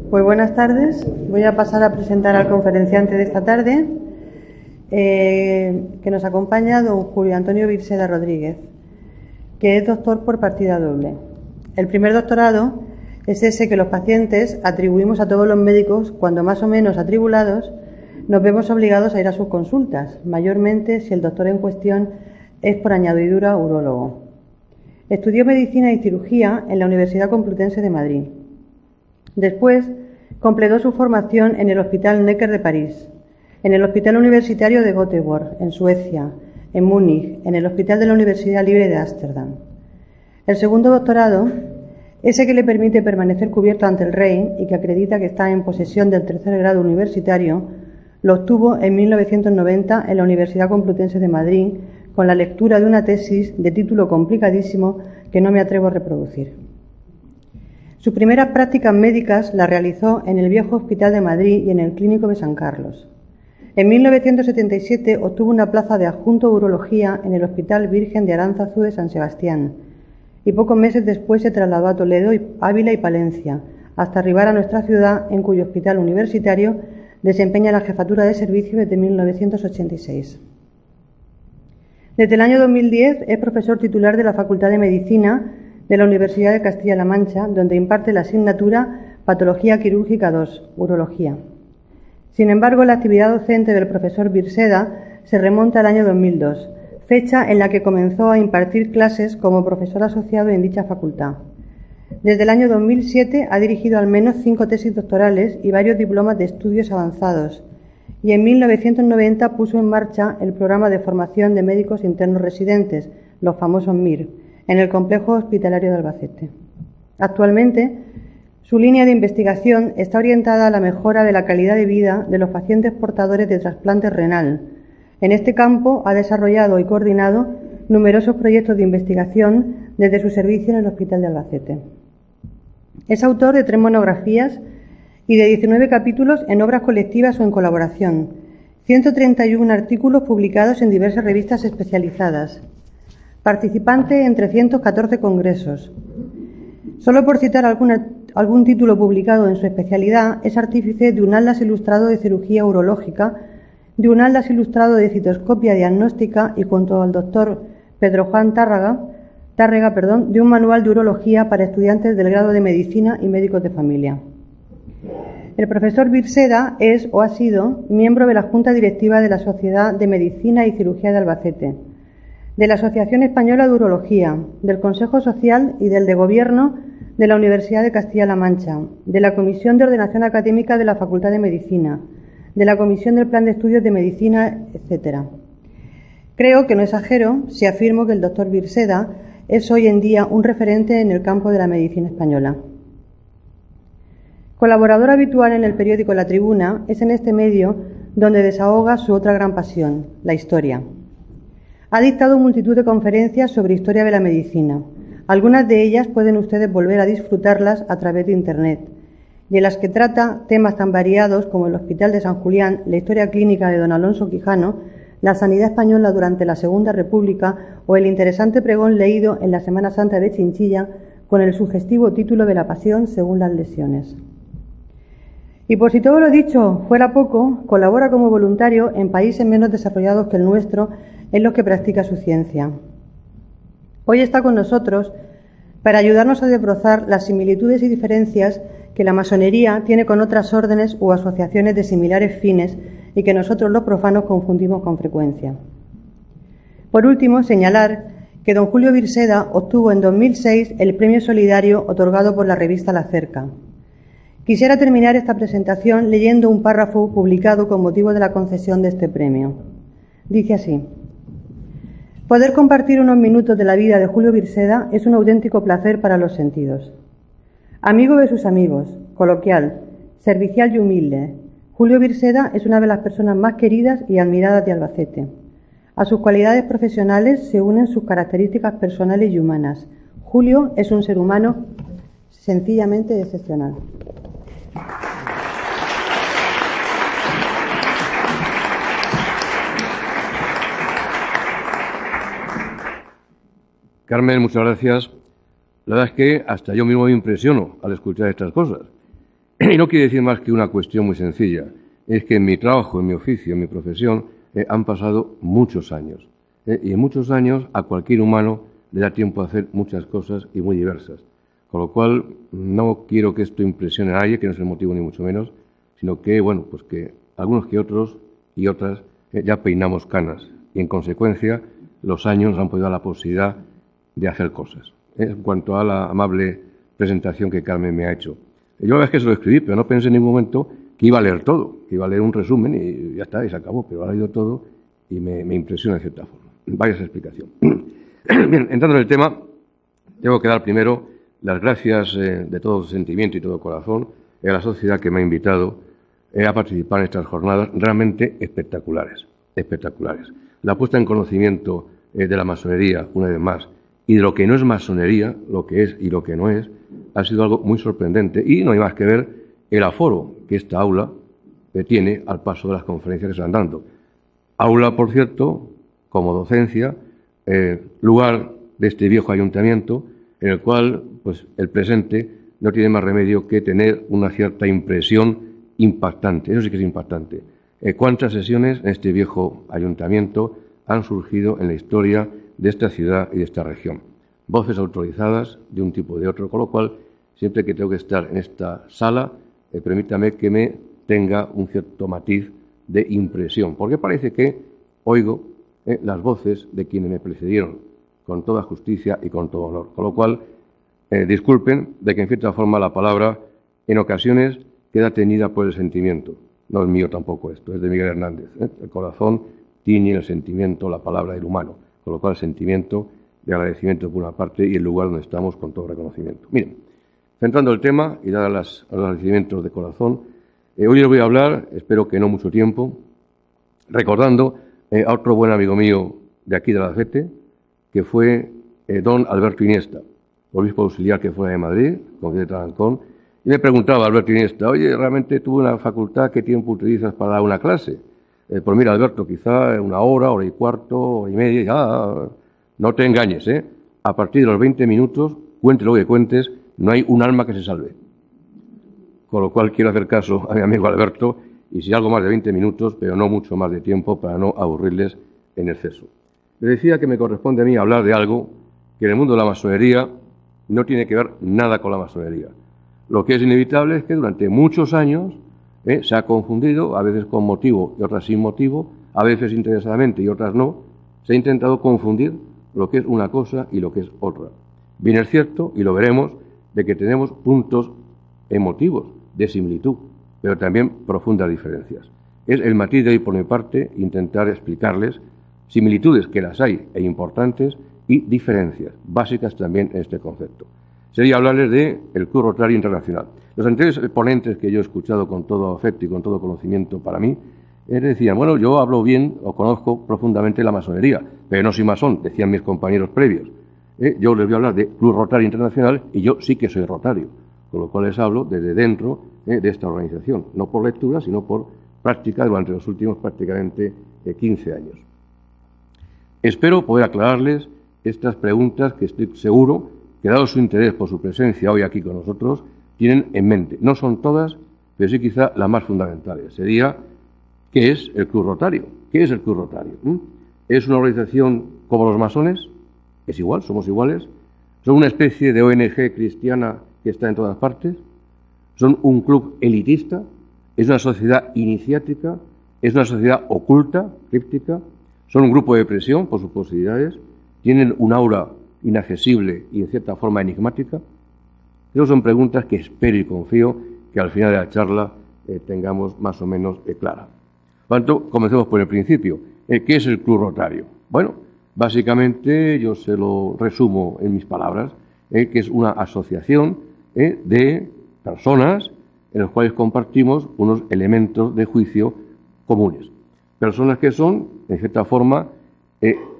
Pues buenas tardes. Voy a pasar a presentar al conferenciante de esta tarde, que nos acompaña don Julio Antonio Virseda Rodríguez, que es doctor por partida doble. El primer doctorado es ese que los pacientes atribuimos a todos los médicos cuando, más o menos atribulados, nos vemos obligados a ir a sus consultas, mayormente si el doctor en cuestión es por añadidura urólogo. Estudió Medicina y Cirugía en la Universidad Complutense de Madrid. Después completó su formación en el Hospital Necker de París, en el Hospital Universitario de Göteborg, en Suecia, en Múnich, en el Hospital de la Universidad Libre de Ámsterdam. El segundo doctorado, ese que le permite permanecer cubierto ante el rey y que acredita que está en posesión del tercer grado universitario, lo obtuvo en 1990 en la Universidad Complutense de Madrid con la lectura de una tesis de título complicadísimo que no me atrevo a reproducir. Sus primeras prácticas médicas las realizó en el Viejo Hospital de Madrid y en el Clínico de San Carlos. En 1977 obtuvo una plaza de adjunto a urología en el Hospital Virgen de Aránzazu de San Sebastián y pocos meses después se trasladó a Toledo, Ávila y Palencia, hasta arribar a nuestra ciudad, en cuyo hospital universitario desempeña la jefatura de servicio desde 1986. Desde el año 2010 es profesor titular de la Facultad de Medicina de la Universidad de Castilla-La Mancha, donde imparte la asignatura Patología Quirúrgica II, Urología. Sin embargo, la actividad docente del profesor Virseda se remonta al año 2002, fecha en la que comenzó a impartir clases como profesor asociado en dicha facultad. Desde el año 2007 ha dirigido al menos 5 tesis doctorales y varios diplomas de estudios avanzados, y en 1990 puso en marcha el programa de formación de médicos internos residentes, los famosos MIR, en el Complejo Hospitalario de Albacete. Actualmente, su línea de investigación está orientada a la mejora de la calidad de vida de los pacientes portadores de trasplante renal. En este campo ha desarrollado y coordinado numerosos proyectos de investigación desde su servicio en el Hospital de Albacete. Es autor de 3 monografías y de 19 capítulos en obras colectivas o en colaboración, 131 artículos publicados en diversas revistas especializadas, participante en 314 congresos. Solo por citar algún título publicado en su especialidad, es artífice de un atlas ilustrado de cirugía urológica, de un atlas ilustrado de citoscopia diagnóstica y, junto al doctor Pedro Juan Tárrega, de un manual de urología para estudiantes del grado de Medicina y médicos de familia. El profesor Virseda es o ha sido miembro de la Junta Directiva de la Sociedad de Medicina y Cirugía de Albacete, de la Asociación Española de Urología, del Consejo Social y del de Gobierno de la Universidad de Castilla-La Mancha, de la Comisión de Ordenación Académica de la Facultad de Medicina, de la Comisión del Plan de Estudios de Medicina, etc. Creo que no exagero si afirmo que el doctor Virseda es hoy en día un referente en el campo de la medicina española. Colaborador habitual en el periódico La Tribuna, es en este medio donde desahoga su otra gran pasión, la historia. Ha dictado multitud de conferencias sobre historia de la medicina. Algunas de ellas pueden ustedes volver a disfrutarlas a través de Internet, y en las que trata temas tan variados como el Hospital de San Julián, la historia clínica de don Alonso Quijano, la sanidad española durante la Segunda República o el interesante pregón leído en la Semana Santa de Chinchilla con el sugestivo título de La Pasión según las lesiones. Y por si todo lo dicho fuera poco, colabora como voluntario en países menos desarrollados que el nuestro en los que practica su ciencia. Hoy está con nosotros para ayudarnos a desbrozar las similitudes y diferencias que la masonería tiene con otras órdenes u asociaciones de similares fines y que nosotros los profanos confundimos con frecuencia. Por último, señalar que don Julio Virseda obtuvo en 2006 el premio solidario otorgado por la revista La Cerca. Quisiera terminar esta presentación leyendo un párrafo publicado con motivo de la concesión de este premio. Dice así: poder compartir unos minutos de la vida de Julio Virseda es un auténtico placer para los sentidos. Amigo de sus amigos, coloquial, servicial y humilde, Julio Virseda es una de las personas más queridas y admiradas de Albacete. A sus cualidades profesionales se unen sus características personales y humanas. Julio es un ser humano sencillamente excepcional. Carmen, muchas gracias. La verdad es que hasta yo mismo me impresiono al escuchar estas cosas. Y no quiere decir más que una cuestión muy sencilla. Es que en mi trabajo, en mi oficio, en mi profesión, han pasado muchos años. Y en muchos años a cualquier humano le da tiempo a hacer muchas cosas y muy diversas. Con lo cual, no quiero que esto impresione a nadie, que no es el motivo ni mucho menos, sino que, bueno, pues que algunos que otros y otras ya peinamos canas. Y en consecuencia, los años han podido dar la posibilidad de hacer cosas. En cuanto a la amable presentación que Carmen me ha hecho. Yo la verdad es que se lo escribí, pero no pensé en ningún momento que iba a leer todo, que iba a leer un resumen y ya está, y se acabó. Pero ha leído todo y me impresiona de cierta forma. Vaya esa explicación. Bien, entrando en el tema, tengo que dar primero las gracias de todo sentimiento y todo corazón a la sociedad que me ha invitado a participar en estas jornadas realmente espectaculares. La puesta en conocimiento de la masonería, una vez más, y de lo que no es masonería, lo que es y lo que no es, ha sido algo muy sorprendente. Y no hay más que ver el aforo que esta aula tiene al paso de las conferencias que se van dando. Aula, por cierto, como docencia, lugar de este viejo ayuntamiento, en el cual pues, el presente no tiene más remedio que tener una cierta impresión impactante. Eso sí que es impactante. ¿Cuántas sesiones en este viejo ayuntamiento han surgido en la historia de esta ciudad y de esta región? Voces autorizadas de un tipo o de otro, con lo cual, siempre que tengo que estar en esta sala, permítame que me tenga un cierto matiz de impresión, porque parece que oigo las voces de quienes me precedieron, con toda justicia y con todo honor. Con lo cual, disculpen de que en cierta forma la palabra en ocasiones queda teñida por el sentimiento. No es mío tampoco esto, es de Miguel Hernández. El corazón tiñe el sentimiento, la palabra del humano. Con lo cual, el sentimiento de agradecimiento por una parte y el lugar donde estamos con todo reconocimiento. Miren, centrando el tema y dadas los agradecimientos de corazón, hoy les voy a hablar, espero que no mucho tiempo, recordando a otro buen amigo mío de aquí de Albacete, que fue don Alberto Iniesta, obispo auxiliar que fue de Madrid, con de Tarancón, y me preguntaba Alberto Iniesta, oye, ¿realmente tú en la facultad qué tiempo utilizas para dar una clase? Pues mira, Alberto, quizá una hora y cuarto, hora y media, ya, no te engañes, a partir de los 20 minutos, cuente lo que cuentes, no hay un alma que se salve. Con lo cual quiero hacer caso a mi amigo Alberto, y si algo más de 20 minutos, pero no mucho más de tiempo para no aburrirles en exceso. Les decía que me corresponde a mí hablar de algo que en el mundo de la masonería no tiene que ver nada con la masonería. Lo que es inevitable es que durante muchos años se ha confundido, a veces con motivo y otras sin motivo, a veces interesadamente y otras no, se ha intentado confundir lo que es una cosa y lo que es otra. Bien es cierto, y lo veremos, de que tenemos puntos emotivos de similitud, pero también profundas diferencias. Es el matiz de hoy por mi parte intentar explicarles similitudes, que las hay e importantes, y diferencias básicas también en este concepto. Sería hablarles del Club Rotario Internacional. Los anteriores ponentes que yo he escuchado con todo afecto y con todo conocimiento para mí, decían, bueno, yo hablo bien o conozco profundamente la masonería, pero no soy masón, decían mis compañeros previos. Yo les voy a hablar de Club Rotario Internacional y yo sí que soy rotario, con lo cual les hablo desde dentro de esta organización, no por lectura, sino por práctica durante los últimos prácticamente 15 años. Espero poder aclararles estas preguntas que estoy seguro que, dado su interés por su presencia hoy aquí con nosotros, tienen en mente. No son todas, pero sí quizá las más fundamentales. Sería, ¿qué es el Club Rotario? ¿Qué es el Club Rotario? ¿Es una organización como los masones? ¿Es igual? ¿Somos iguales? ¿Son una especie de ONG cristiana que está en todas partes? ¿Son un club elitista? ¿Es una sociedad iniciática? ¿Es una sociedad oculta, críptica? ¿Son un grupo de presión por sus posibilidades? ¿Tienen un aura inaccesible y en cierta forma enigmática? Esas son preguntas que espero y confío que al final de la charla tengamos más o menos clara. Por lo tanto, comencemos por el principio. ¿Qué es el Club Rotario? Bueno, básicamente yo se lo resumo en mis palabras, que es una asociación de personas en las cuales compartimos unos elementos de juicio comunes. Personas que son, en cierta forma,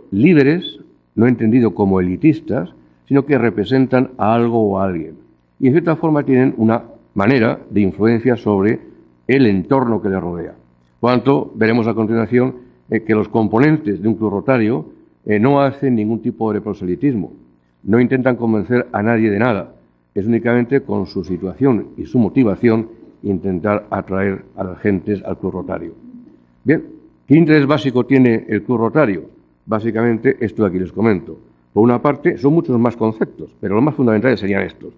líderes, no entendido como elitistas, sino que representan a algo o a alguien. Y en cierta forma tienen una manera de influencia sobre el entorno que les rodea. Por lo tanto, veremos a continuación que los componentes de un club rotario no hacen ningún tipo de proselitismo, no intentan convencer a nadie de nada, es únicamente con su situación y su motivación intentar atraer a las gentes al Club Rotario. Bien, ¿qué interés básico tiene el Club Rotario? Básicamente, esto de aquí les comento. Por una parte, son muchos más conceptos, pero los más fundamentales serían estos.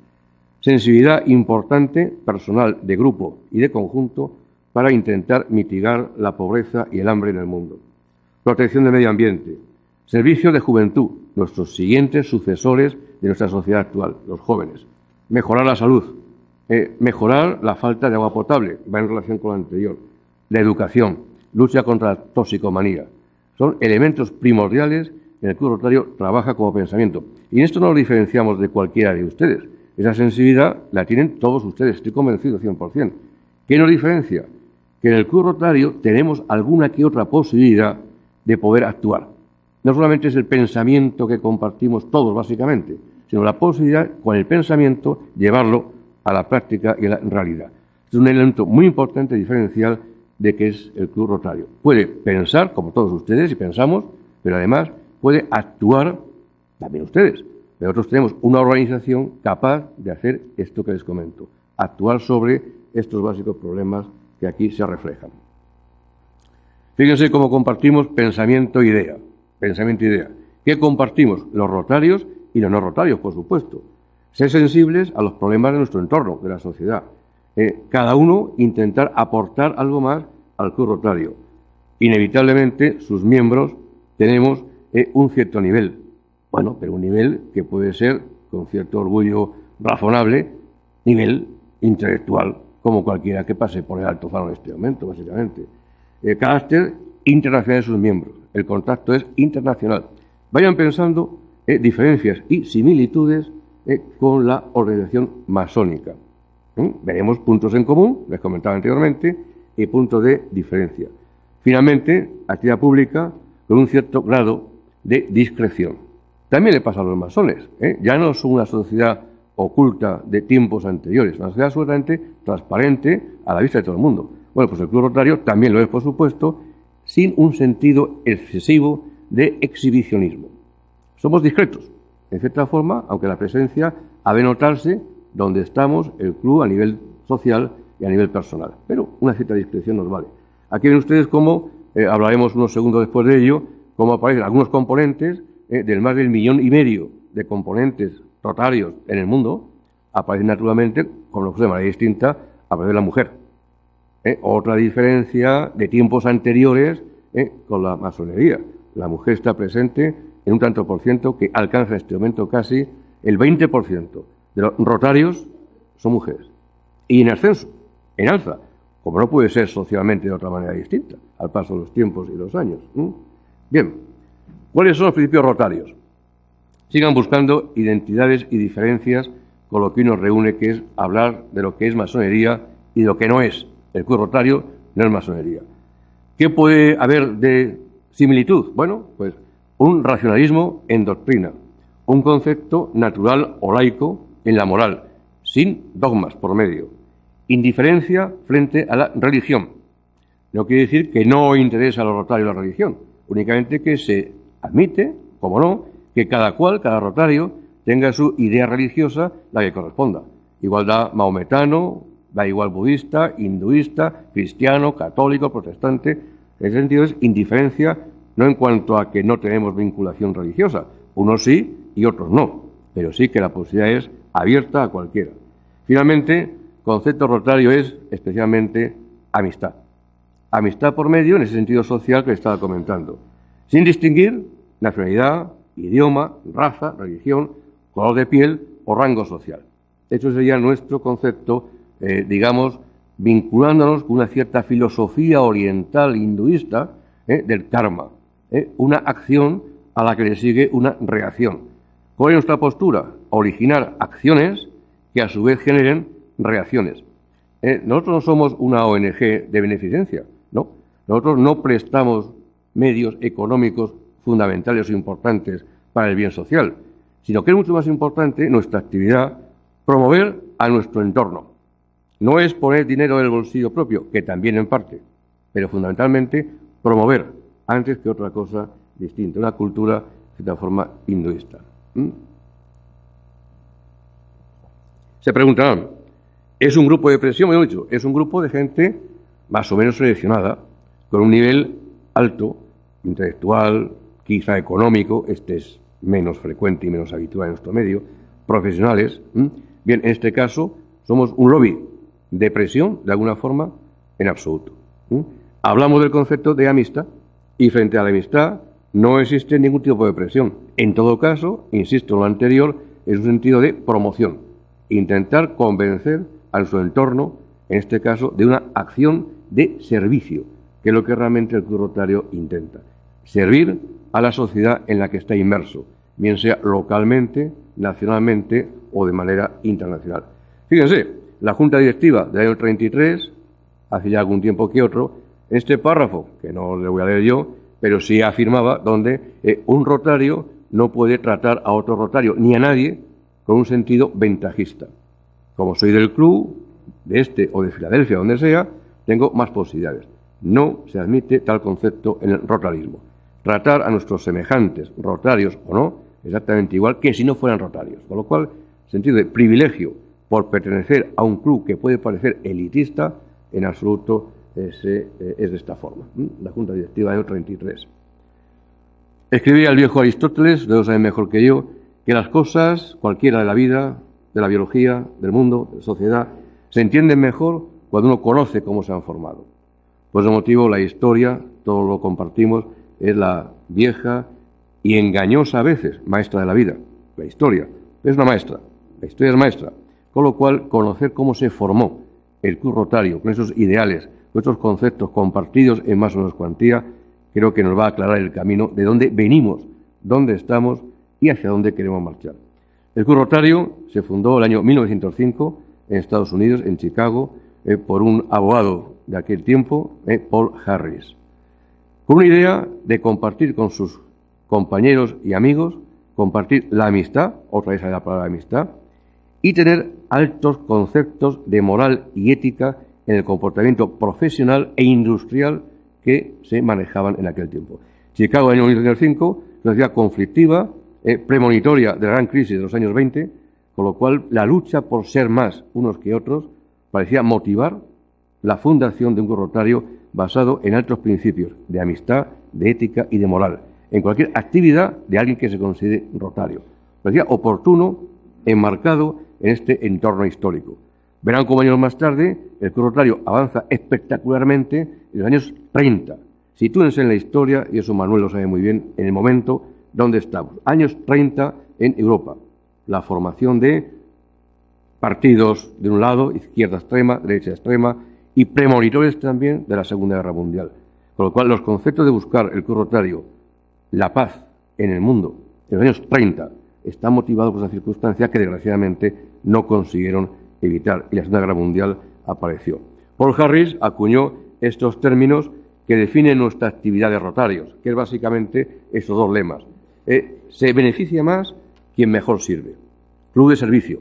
Sensibilidad importante, personal, de grupo y de conjunto, para intentar mitigar la pobreza y el hambre en el mundo. Protección del medio ambiente. Servicio de juventud, nuestros siguientes sucesores de nuestra sociedad actual, los jóvenes. Mejorar la salud. Mejorar la falta de agua potable, va en relación con lo anterior. La educación. Lucha contra la toxicomanía. Son elementos primordiales en el Club Rotario trabaja como pensamiento. Y en esto no lo diferenciamos de cualquiera de ustedes. Esa sensibilidad la tienen todos ustedes, estoy convencido 100%. ¿Qué nos diferencia? Que en el Club Rotario tenemos alguna que otra posibilidad de poder actuar. No solamente es el pensamiento que compartimos todos, básicamente, sino la posibilidad, con el pensamiento, llevarlo a la práctica y a la realidad. Es un elemento muy importante, diferencial, de que es el Club Rotario. Puede pensar, como todos ustedes, y pensamos, pero además puede actuar, también ustedes. Pero nosotros tenemos una organización capaz de hacer esto que les comento, actuar sobre estos básicos problemas que aquí se reflejan. Fíjense cómo compartimos pensamiento e idea. Pensamiento e idea. ¿Qué compartimos? Los rotarios y los no rotarios, por supuesto. Ser sensibles a los problemas de nuestro entorno, de la sociedad. Cada uno intentar aportar algo más al Club Rotario. Inevitablemente, sus miembros tenemos un cierto nivel. Bueno, pero un nivel que puede ser, con cierto orgullo razonable, nivel intelectual, como cualquiera que pase por el alto faro en este momento, básicamente. Carácter internacional de sus miembros. El contacto es internacional. Vayan pensando diferencias y similitudes con la organización masónica. Veremos puntos en común, les comentaba anteriormente, y puntos de diferencia. Finalmente, actividad pública con un cierto grado de discreción. También le pasa a los masones. Ya no son una sociedad oculta de tiempos anteriores, una sociedad absolutamente transparente a la vista de todo el mundo. Bueno, pues el Club Rotario también lo es, por supuesto, sin un sentido excesivo de exhibicionismo. Somos discretos, en cierta forma, aunque la presencia ha de notarse donde estamos, el club, a nivel social y a nivel personal. Pero una cierta discreción nos vale. Aquí ven ustedes cómo, hablaremos unos segundos después de ello, cómo aparecen algunos componentes del más del 1,5 millones de componentes rotarios en el mundo, aparecen naturalmente, como lo que de manera distinta, aparece la mujer. Otra diferencia de tiempos anteriores con la masonería. La mujer está presente en un tanto por ciento que alcanza en este momento casi el 20% de los rotarios son mujeres. Y en ascenso, en alza, como no puede ser socialmente de otra manera distinta, al paso de los tiempos y los años. Bien, ¿cuáles son los principios rotarios? Sigan buscando identidades y diferencias con lo que hoy nos reúne, que es hablar de lo que es masonería y de lo que no es. El Club Rotario no es masonería. ¿Qué puede haber de similitud? Bueno, pues un racionalismo en doctrina, un concepto natural o laico en la moral, sin dogmas por medio, indiferencia frente a la religión. No quiere decir que no interesa a los rotarios la religión, únicamente que se admite, como no, que cada rotario tenga su idea religiosa, la que corresponda. Igualdad maometano, da igual budista, hinduista, cristiano, católico, protestante. En ese sentido es indiferencia, no en cuanto a que no tenemos vinculación religiosa, unos sí y otros no, pero sí que la posibilidad es abierta a cualquiera. Finalmente, concepto rotario es especialmente amistad. Amistad por medio en ese sentido social que les estaba comentando, sin distinguir nacionalidad, idioma, raza, religión, color de piel o rango social. Eso sería nuestro concepto, digamos, vinculándonos con una cierta filosofía oriental hinduista del karma, una acción a la que le sigue una reacción. ¿Cuál es nuestra postura? Originar acciones que a su vez generen reacciones. Nosotros no somos una ONG de beneficencia, ¿no? Nosotros no prestamos medios económicos fundamentales o importantes para el bien social, sino que es mucho más importante nuestra actividad promover a nuestro entorno. No es poner dinero del bolsillo propio, que también en parte, pero fundamentalmente promover, antes que otra cosa distinta, una cultura de cierta forma hinduista. Se preguntarán, Es un grupo de presión, me he dicho, es un grupo de gente más o menos seleccionada, con un nivel alto, intelectual, quizá económico, este es menos frecuente y menos habitual en nuestro medio, profesionales. Bien, en este caso somos un lobby de presión, de alguna forma, en absoluto. Hablamos del concepto de amistad y frente a la amistad no existe ningún tipo de presión. En todo caso, insisto en lo anterior, es un sentido de promoción, intentar convencer a su entorno, en este caso, de una acción de servicio, que es lo que realmente el Club Rotario intenta. Servir a la sociedad en la que está inmerso, bien sea localmente, nacionalmente o de manera internacional. Fíjense, la Junta Directiva del año 33, hace ya algún tiempo que otro, en este párrafo, que no le voy a leer yo, pero sí afirmaba donde un rotario no puede tratar a otro rotario, ni a nadie, con un sentido ventajista. Como soy del club, de este o de Filadelfia, donde sea, tengo más posibilidades. No se admite tal concepto en el rotarismo. Tratar a nuestros semejantes, rotarios o no, exactamente igual que si no fueran rotarios. Con lo cual, sentido de privilegio por pertenecer a un club que puede parecer elitista, en absoluto es de esta forma. La Junta Directiva del año 33. Escribía el viejo Aristóteles, ustedes saben mejor que yo, que las cosas, cualquiera de la vida, de la biología, del mundo, de la sociedad, se entienden mejor cuando uno conoce cómo se han formado. Por ese motivo, la historia, todos lo compartimos, es la vieja y engañosa a veces maestra de la vida. La historia es una maestra, la historia es maestra. Con lo cual, conocer cómo se formó el Club Rotario, con esos ideales, con estos conceptos compartidos en más o menos cuantía, creo que nos va a aclarar el camino de dónde venimos, dónde estamos y hacia dónde queremos marchar. El Club Rotario se fundó el año 1905 en Estados Unidos, en Chicago, por un abogado de aquel tiempo, Paul Harris, con una idea de compartir con sus compañeros y amigos, compartir la amistad, otra vez la palabra amistad, y tener altos conceptos de moral y ética en el comportamiento profesional e industrial que se manejaban en aquel tiempo. Chicago, año 1905, una ciudad conflictiva, premonitoria de la gran crisis de los años 20, con lo cual la lucha por ser más unos que otros parecía motivar la fundación de un club rotario basado en altos principios de amistad, de ética y de moral, en cualquier actividad de alguien que se considere rotario. Parecía oportuno, enmarcado en este entorno histórico. Verán cómo años más tarde el Club Rotario avanza espectacularmente en los años 30. Sitúense en la historia, y eso Manuel lo sabe muy bien, en el momento donde estamos. Años 30 en Europa. La formación de partidos de un lado, izquierda extrema, derecha extrema, y premonitores también de la Segunda Guerra Mundial. Con lo cual los conceptos de buscar el Club Rotario, la paz en el mundo, en los años 30, están motivados por esa circunstancia que desgraciadamente no consiguieron evitar, y la Segunda Guerra Mundial apareció. Paul Harris acuñó estos términos que definen nuestra actividad de rotarios, que es básicamente estos dos lemas. Se beneficia más quien mejor sirve. Club de servicio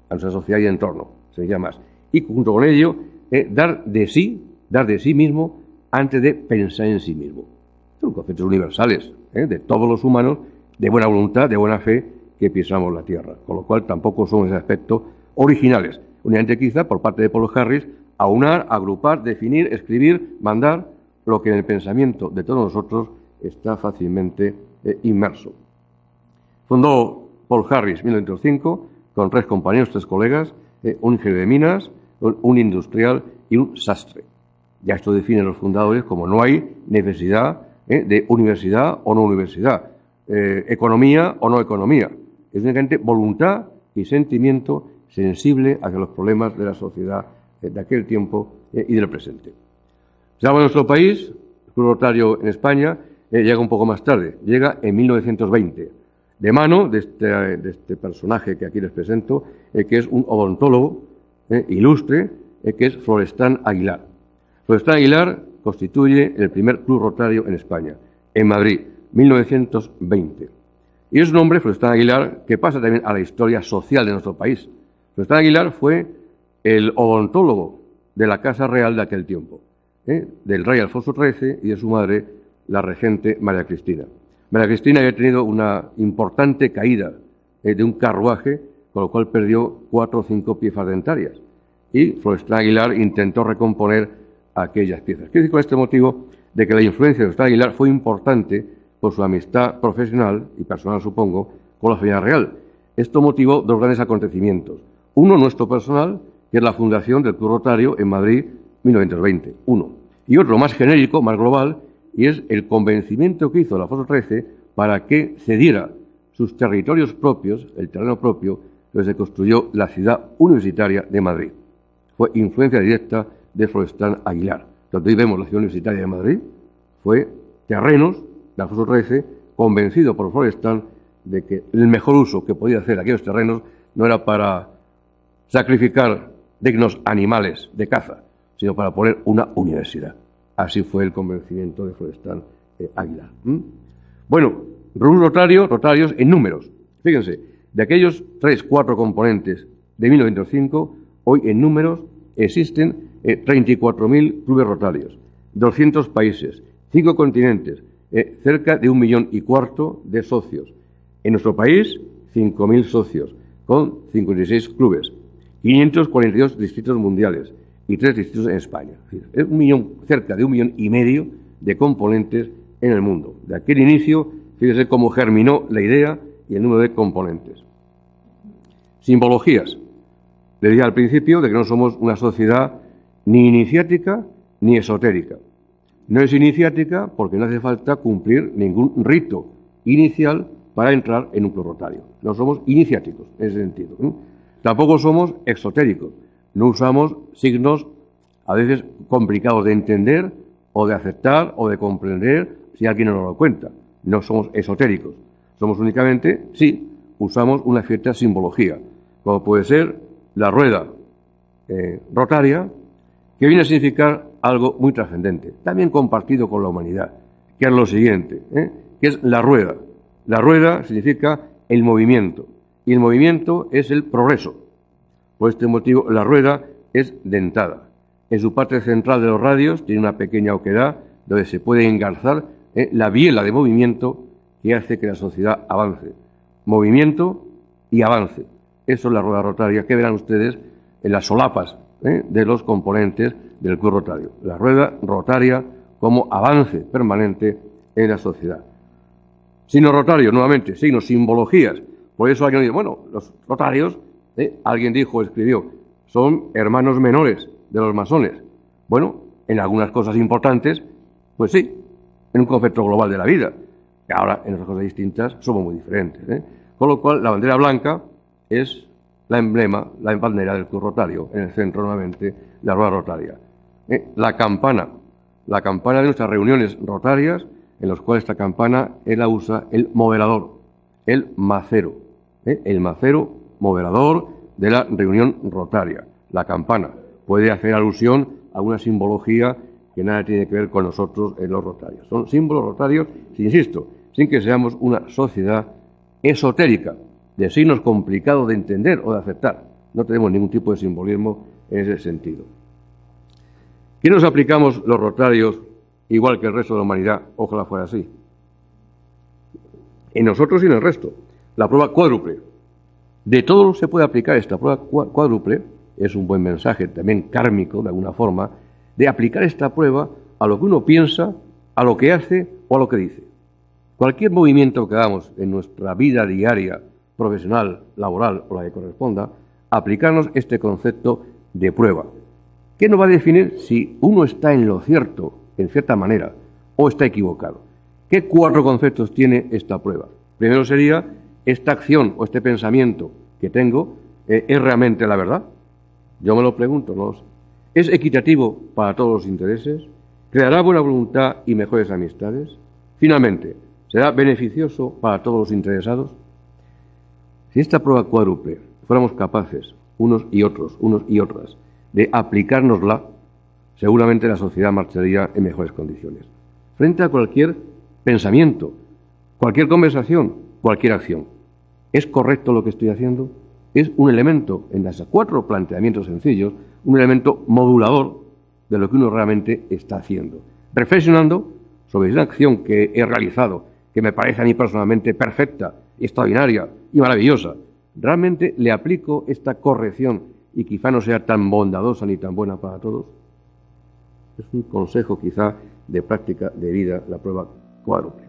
a nuestra sociedad y entorno, se llama más. Y junto con ello, dar de sí mismo antes de pensar en sí mismo. Son conceptos universales, de todos los humanos, de buena voluntad, de buena fe, que pisamos la tierra. Con lo cual tampoco son en ese aspecto originales. Únicamente quizá por parte de Paul Harris, aunar, agrupar, definir, escribir, mandar lo que en el pensamiento de todos nosotros está fácilmente inmerso. Fundó Paul Harris en 1905 con 3 compañeros, 3 colegas, un ingeniero de minas, un industrial y un sastre. Ya esto define a los fundadores como no hay necesidad de universidad o no universidad, economía o no economía. Es únicamente voluntad y sentimiento sensible hacia los problemas de la sociedad de aquel tiempo y del presente. Ya en nuestro país, el Club Rotario en España llega un poco más tarde, llega en 1920, de mano de este personaje que aquí les presento, que es un odontólogo ilustre, que es Florestán Aguilar. Florestán Aguilar constituye el primer Club Rotario en España, en Madrid, 1920. Y es un hombre, Florestán Aguilar, que pasa también a la historia social de nuestro país. Florestán Aguilar fue el odontólogo de la Casa Real de aquel tiempo, del rey Alfonso XIII y de su madre, la regente María Cristina. María Cristina había tenido una importante caída de un carruaje, con lo cual perdió 4 o 5 piezas dentarias. y Florestan Aguilar intentó recomponer aquellas piezas. Quiero decir con este motivo de que la influencia de Florestan Aguilar fue importante por su amistad profesional y personal, supongo, con la familia real. Esto motivó dos grandes acontecimientos. Uno, nuestro personal, que es la fundación del Club Rotario en Madrid, 1920, uno. Y otro más genérico, más global, y es el convencimiento que hizo el Alfonso XIII para que cediera sus territorios propios, el terreno propio, donde se construyó la ciudad universitaria de Madrid. Fue influencia directa de Florestan Aguilar. Donde hoy vemos la ciudad universitaria de Madrid, fue terrenos de Alfonso XIII, convencido por Florestan de que el mejor uso que podía hacer aquellos terrenos no era para sacrificar dignos animales de caza, sino para poner una universidad. Así fue el convencimiento de Florestan Aguilar. Bueno, rotarios en números. Fíjense, de aquellos 3-4 componentes de 1905, hoy en números existen 34.000 clubes rotarios, 200 países, 5 continentes, cerca de 1,25 millones de socios. En nuestro país, 5.000 socios, con 56 clubes, 542 distritos mundiales y 3 distritos en España. Es cerca de 1,5 millones de componentes en el mundo. De aquel inicio, fíjese cómo germinó la idea y el número de componentes. Simbologías. Le dije al principio de que no somos una sociedad ni iniciática ni esotérica. No es iniciática porque no hace falta cumplir ningún rito inicial para entrar en un club rotario. No somos iniciáticos en ese sentido. Tampoco somos exotéricos. No usamos signos a veces complicados de entender o de aceptar o de comprender si alguien no nos lo cuenta. No somos esotéricos. Somos únicamente, sí, usamos una cierta simbología, como puede ser la rueda rotaria, que viene a significar algo muy trascendente, también compartido con la humanidad, que es lo siguiente, que es la rueda. La rueda significa el movimiento, y el movimiento es el progreso. Por este motivo, la rueda es dentada. En su parte central de los radios tiene una pequeña oquedad donde se puede engarzar la biela de movimiento que hace que la sociedad avance. Movimiento y avance. Eso es la rueda rotaria que verán ustedes en las solapas de los componentes del club rotario. La rueda rotaria como avance permanente en la sociedad. Signos rotarios, nuevamente, signos, simbologías. Por eso alguien dice, bueno, los rotarios, alguien dijo, escribió, son hermanos menores de los masones. Bueno, en algunas cosas importantes, pues sí, en un concepto global de la vida. Que ahora, en otras cosas distintas, somos muy diferentes. Con lo cual, la bandera blanca es la emblema, la bandera del club rotario, en el centro nuevamente la rueda rotaria. La campana de nuestras reuniones rotarias, en las cuales esta campana la usa el modelador, el macero modelador de la reunión rotaria. La campana puede hacer alusión a una simbología que nada tiene que ver con nosotros en los rotarios. Son símbolos rotarios, insisto, sin que seamos una sociedad esotérica, de signos complicados de entender o de aceptar. No tenemos ningún tipo de simbolismo en ese sentido. ¿Qué nos aplicamos los rotarios igual que el resto de la humanidad? Ojalá fuera así. En nosotros y en el resto. La prueba cuádruple. De todo se puede aplicar esta prueba cuádruple. Es un buen mensaje, también kármico, de alguna forma, de aplicar esta prueba a lo que uno piensa, a lo que hace o a lo que dice. Cualquier movimiento que hagamos en nuestra vida diaria, profesional, laboral o la que corresponda, aplicarnos este concepto de prueba. ¿Qué nos va a definir si uno está en lo cierto, en cierta manera, o está equivocado? ¿Qué 4 conceptos tiene esta prueba? Primero sería, ¿esta acción o este pensamiento que tengo es realmente la verdad? Yo me lo pregunto, no lo sé. ¿Es equitativo para todos los intereses? ¿Creará buena voluntad y mejores amistades? Finalmente, ¿será beneficioso para todos los interesados? Si esta prueba cuádruple fuéramos capaces, unos y otras, de aplicárnosla, seguramente la sociedad marcharía en mejores condiciones. Frente a cualquier pensamiento, cualquier conversación, cualquier acción. ¿Es correcto lo que estoy haciendo? Es un elemento, en esos 4 planteamientos sencillos, un elemento modulador de lo que uno realmente está haciendo. Reflexionando sobre una acción que he realizado, que me parece a mí personalmente perfecta, extraordinaria y maravillosa. ¿Realmente le aplico esta corrección y quizá no sea tan bondadosa ni tan buena para todos. Es un consejo quizá de práctica de vida, la prueba cuádruple.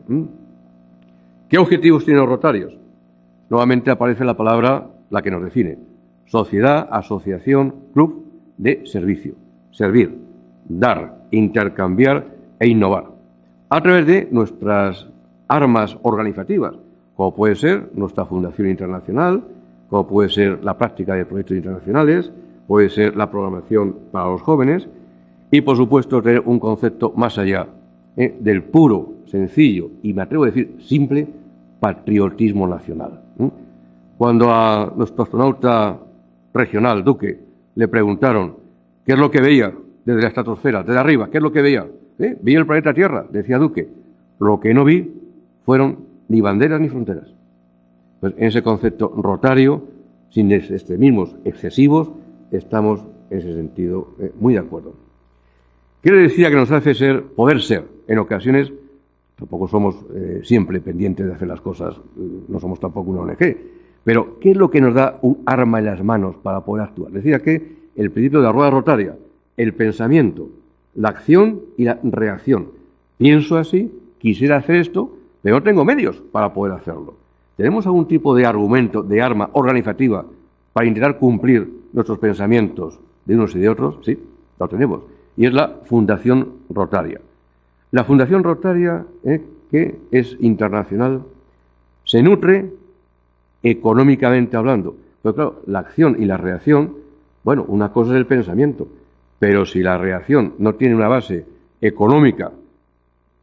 ¿Qué objetivos tienen los Rotarios? Nuevamente aparece la palabra, la que nos define: sociedad, asociación, club de servicio. Servir, dar, intercambiar e innovar. A través de nuestras armas organizativas, como puede ser nuestra Fundación Internacional, como puede ser la práctica de proyectos internacionales, puede ser la programación para los jóvenes y, por supuesto, tener un concepto más allá del puro, sencillo y, me atrevo a decir, simple patriotismo nacional. Cuando a nuestro astronauta regional, Duque, le preguntaron qué es lo que veía desde la estratosfera, desde arriba, qué es lo que veía, vi el planeta Tierra, decía Duque, lo que no vi fueron ni banderas ni fronteras. Pues en ese concepto rotario, sin extremismos excesivos, estamos en ese sentido muy de acuerdo. ¿Qué le decía que nos hace poder ser? En ocasiones, tampoco somos siempre pendientes de hacer las cosas, no somos tampoco una ONG, pero ¿qué es lo que nos da un arma en las manos para poder actuar? Decía que el principio de la rueda rotaria, el pensamiento, la acción y la reacción. Pienso así, quisiera hacer esto, pero no tengo medios para poder hacerlo. ¿Tenemos algún tipo de argumento, de arma organizativa para intentar cumplir nuestros pensamientos de unos y de otros? Sí, lo tenemos. Y es la Fundación Rotaria. La Fundación Rotaria, que es internacional, se nutre económicamente hablando. Pero claro, la acción y la reacción, bueno, una cosa es el pensamiento, pero si la reacción no tiene una base económica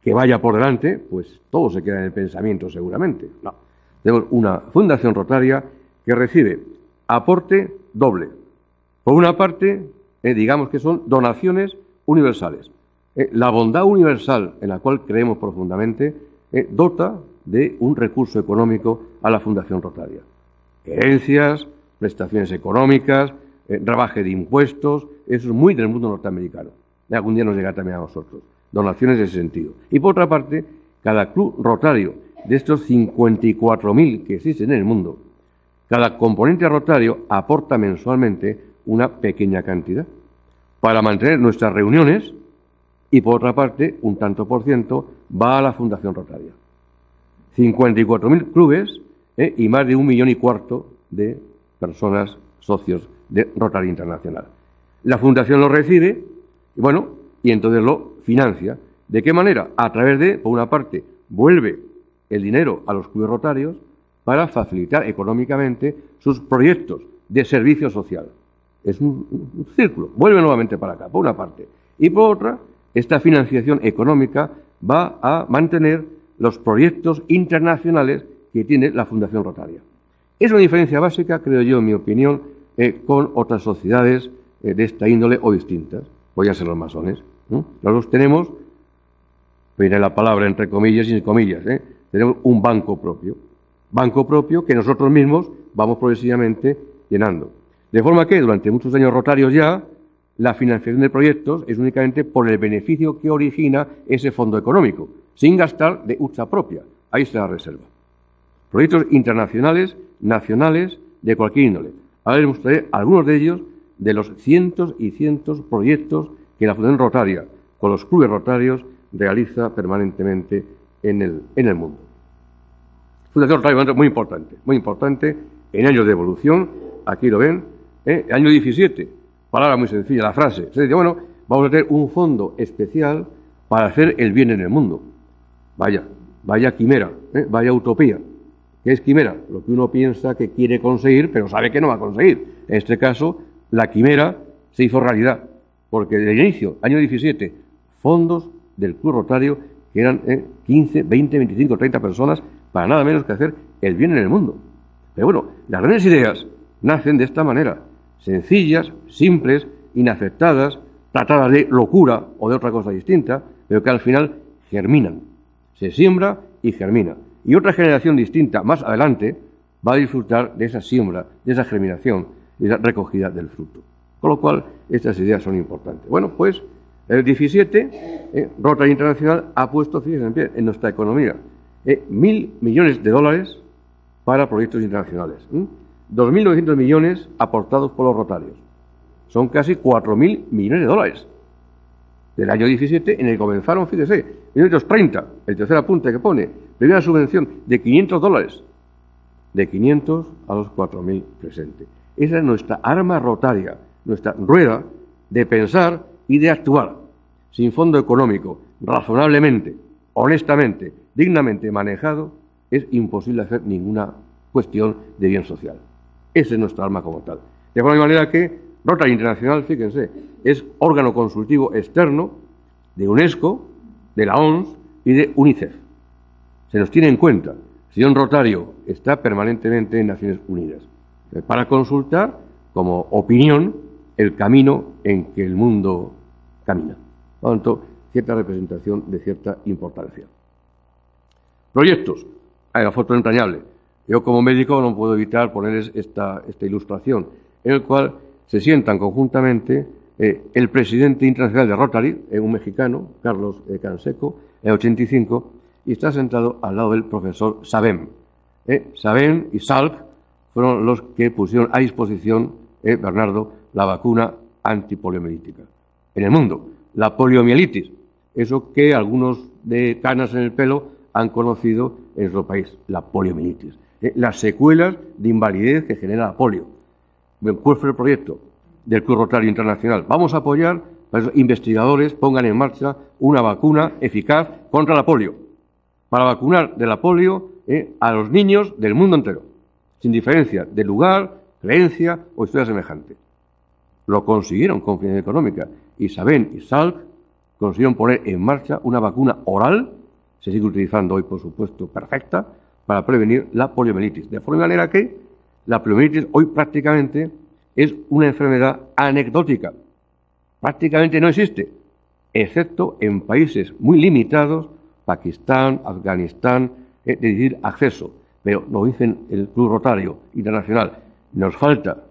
que vaya por delante, pues todo se queda en el pensamiento seguramente. No. Tenemos una Fundación Rotaria que recibe aporte doble. Por una parte, digamos que son donaciones universales. La bondad universal, en la cual creemos profundamente, dota de un recurso económico a la Fundación Rotaria. Herencias, prestaciones económicas, rebaje de impuestos, eso es muy del mundo norteamericano. Algún día nos llega también a nosotros. Donaciones en ese sentido. Y por otra parte, cada club rotario de estos 54.000 que existen en el mundo, cada componente rotario aporta mensualmente una pequeña cantidad para mantener nuestras reuniones y, por otra parte, un tanto por ciento va a la Fundación Rotaria. 54.000 clubes y más de 1,25 millones de personas socios de Rotary Internacional. La Fundación lo recibe y entonces lo financia. ¿De qué manera? A través de, por una parte, vuelve el dinero a los clubes rotarios para facilitar económicamente sus proyectos de servicio social. Es un círculo, vuelve nuevamente para acá, por una parte. Y por otra, esta financiación económica va a mantener los proyectos internacionales que tiene la Fundación Rotaria. Es una diferencia básica, creo yo, en mi opinión, con otras sociedades de esta índole o distintas. Voy a ser los masones. Nosotros tenemos, viene la palabra entre comillas y sin comillas, tenemos un banco propio que nosotros mismos vamos progresivamente llenando. De forma que durante muchos años rotarios ya, la financiación de proyectos es únicamente por el beneficio que origina ese fondo económico, sin gastar de hucha propia. Ahí está la reserva. Proyectos internacionales, nacionales, de cualquier índole. Ahora les mostraré algunos de ellos, de los cientos y cientos proyectos que la Fundación Rotaria, con los clubes rotarios, realiza permanentemente en el mundo. Fundación Rotaria, muy importante, en años de evolución, aquí lo ven, año 17, palabra muy sencilla, la frase, se dice, vamos a tener un fondo especial para hacer el bien en el mundo. Vaya quimera, vaya utopía. ¿Qué es quimera? Lo que uno piensa que quiere conseguir, pero sabe que no va a conseguir. En este caso, la quimera se hizo realidad, porque desde el inicio, año 17, fondos del Club Rotario, que eran 15, 20, 25, 30 personas, para nada menos que hacer el bien en el mundo. Pero las grandes ideas nacen de esta manera, sencillas, simples, inaceptadas, tratadas de locura o de otra cosa distinta, pero que al final germinan. Se siembra y germina. Y otra generación distinta, más adelante, va a disfrutar de esa siembra, de esa germinación y de la recogida del fruto. Con lo cual, estas ideas son importantes. Pues, el 17, Rotary Internacional ha puesto, fíjense, en nuestra economía, $1.000 millones para proyectos internacionales. 2.900 millones aportados por los rotarios. son casi 4.000 millones de dólares. Del año 17, en el que comenzaron, fíjese, en 1930, el tercer apunte que pone, primera subvención de $500, de 500 a los 4.000 presentes. Esa es nuestra arma rotaria, nuestra rueda de pensar y de actuar. Sin fondo económico, razonablemente, honestamente, dignamente manejado, es imposible hacer ninguna cuestión de bien social. Esa es nuestra arma como tal. De alguna manera que Rotary Internacional, fíjense, es órgano consultivo externo de UNESCO, de la OMS y de UNICEF. Se nos tiene en cuenta. Si un rotario está permanentemente en Naciones Unidas para consultar como opinión el camino en que el mundo camina. Por lo tanto, cierta representación de cierta importancia. Proyectos. Hay la foto entrañable. Yo como médico no puedo evitar ponerles esta ilustración, en el cual se sientan conjuntamente el presidente internacional de Rotary, un mexicano, Carlos Canseco, en el 85, y está sentado al lado del profesor Sabem. Sabem y Salk fueron los que pusieron a disposición, Bernardo, la vacuna antipoliomielítica. En el mundo, la poliomielitis, eso que algunos de canas en el pelo han conocido en nuestro país, la poliomielitis. Las secuelas de invalidez que genera la polio. ¿Cuál fue el proyecto del Club Rotario Internacional? Vamos a apoyar para que los investigadores pongan en marcha una vacuna eficaz contra la polio, para vacunar de la polio a los niños del mundo entero, sin diferencia de lugar, creencia o historia semejante. Lo consiguieron con financiación económica. Y Sabem y Salk consiguieron poner en marcha una vacuna oral, se sigue utilizando hoy, por supuesto, perfecta, para prevenir la poliomielitis. De forma manera que la poliomielitis hoy prácticamente es una enfermedad anecdótica. Prácticamente no existe, excepto en países muy limitados, Pakistán, Afganistán, de difícil acceso. Pero nos dicen el Club Rotario Internacional, nos falta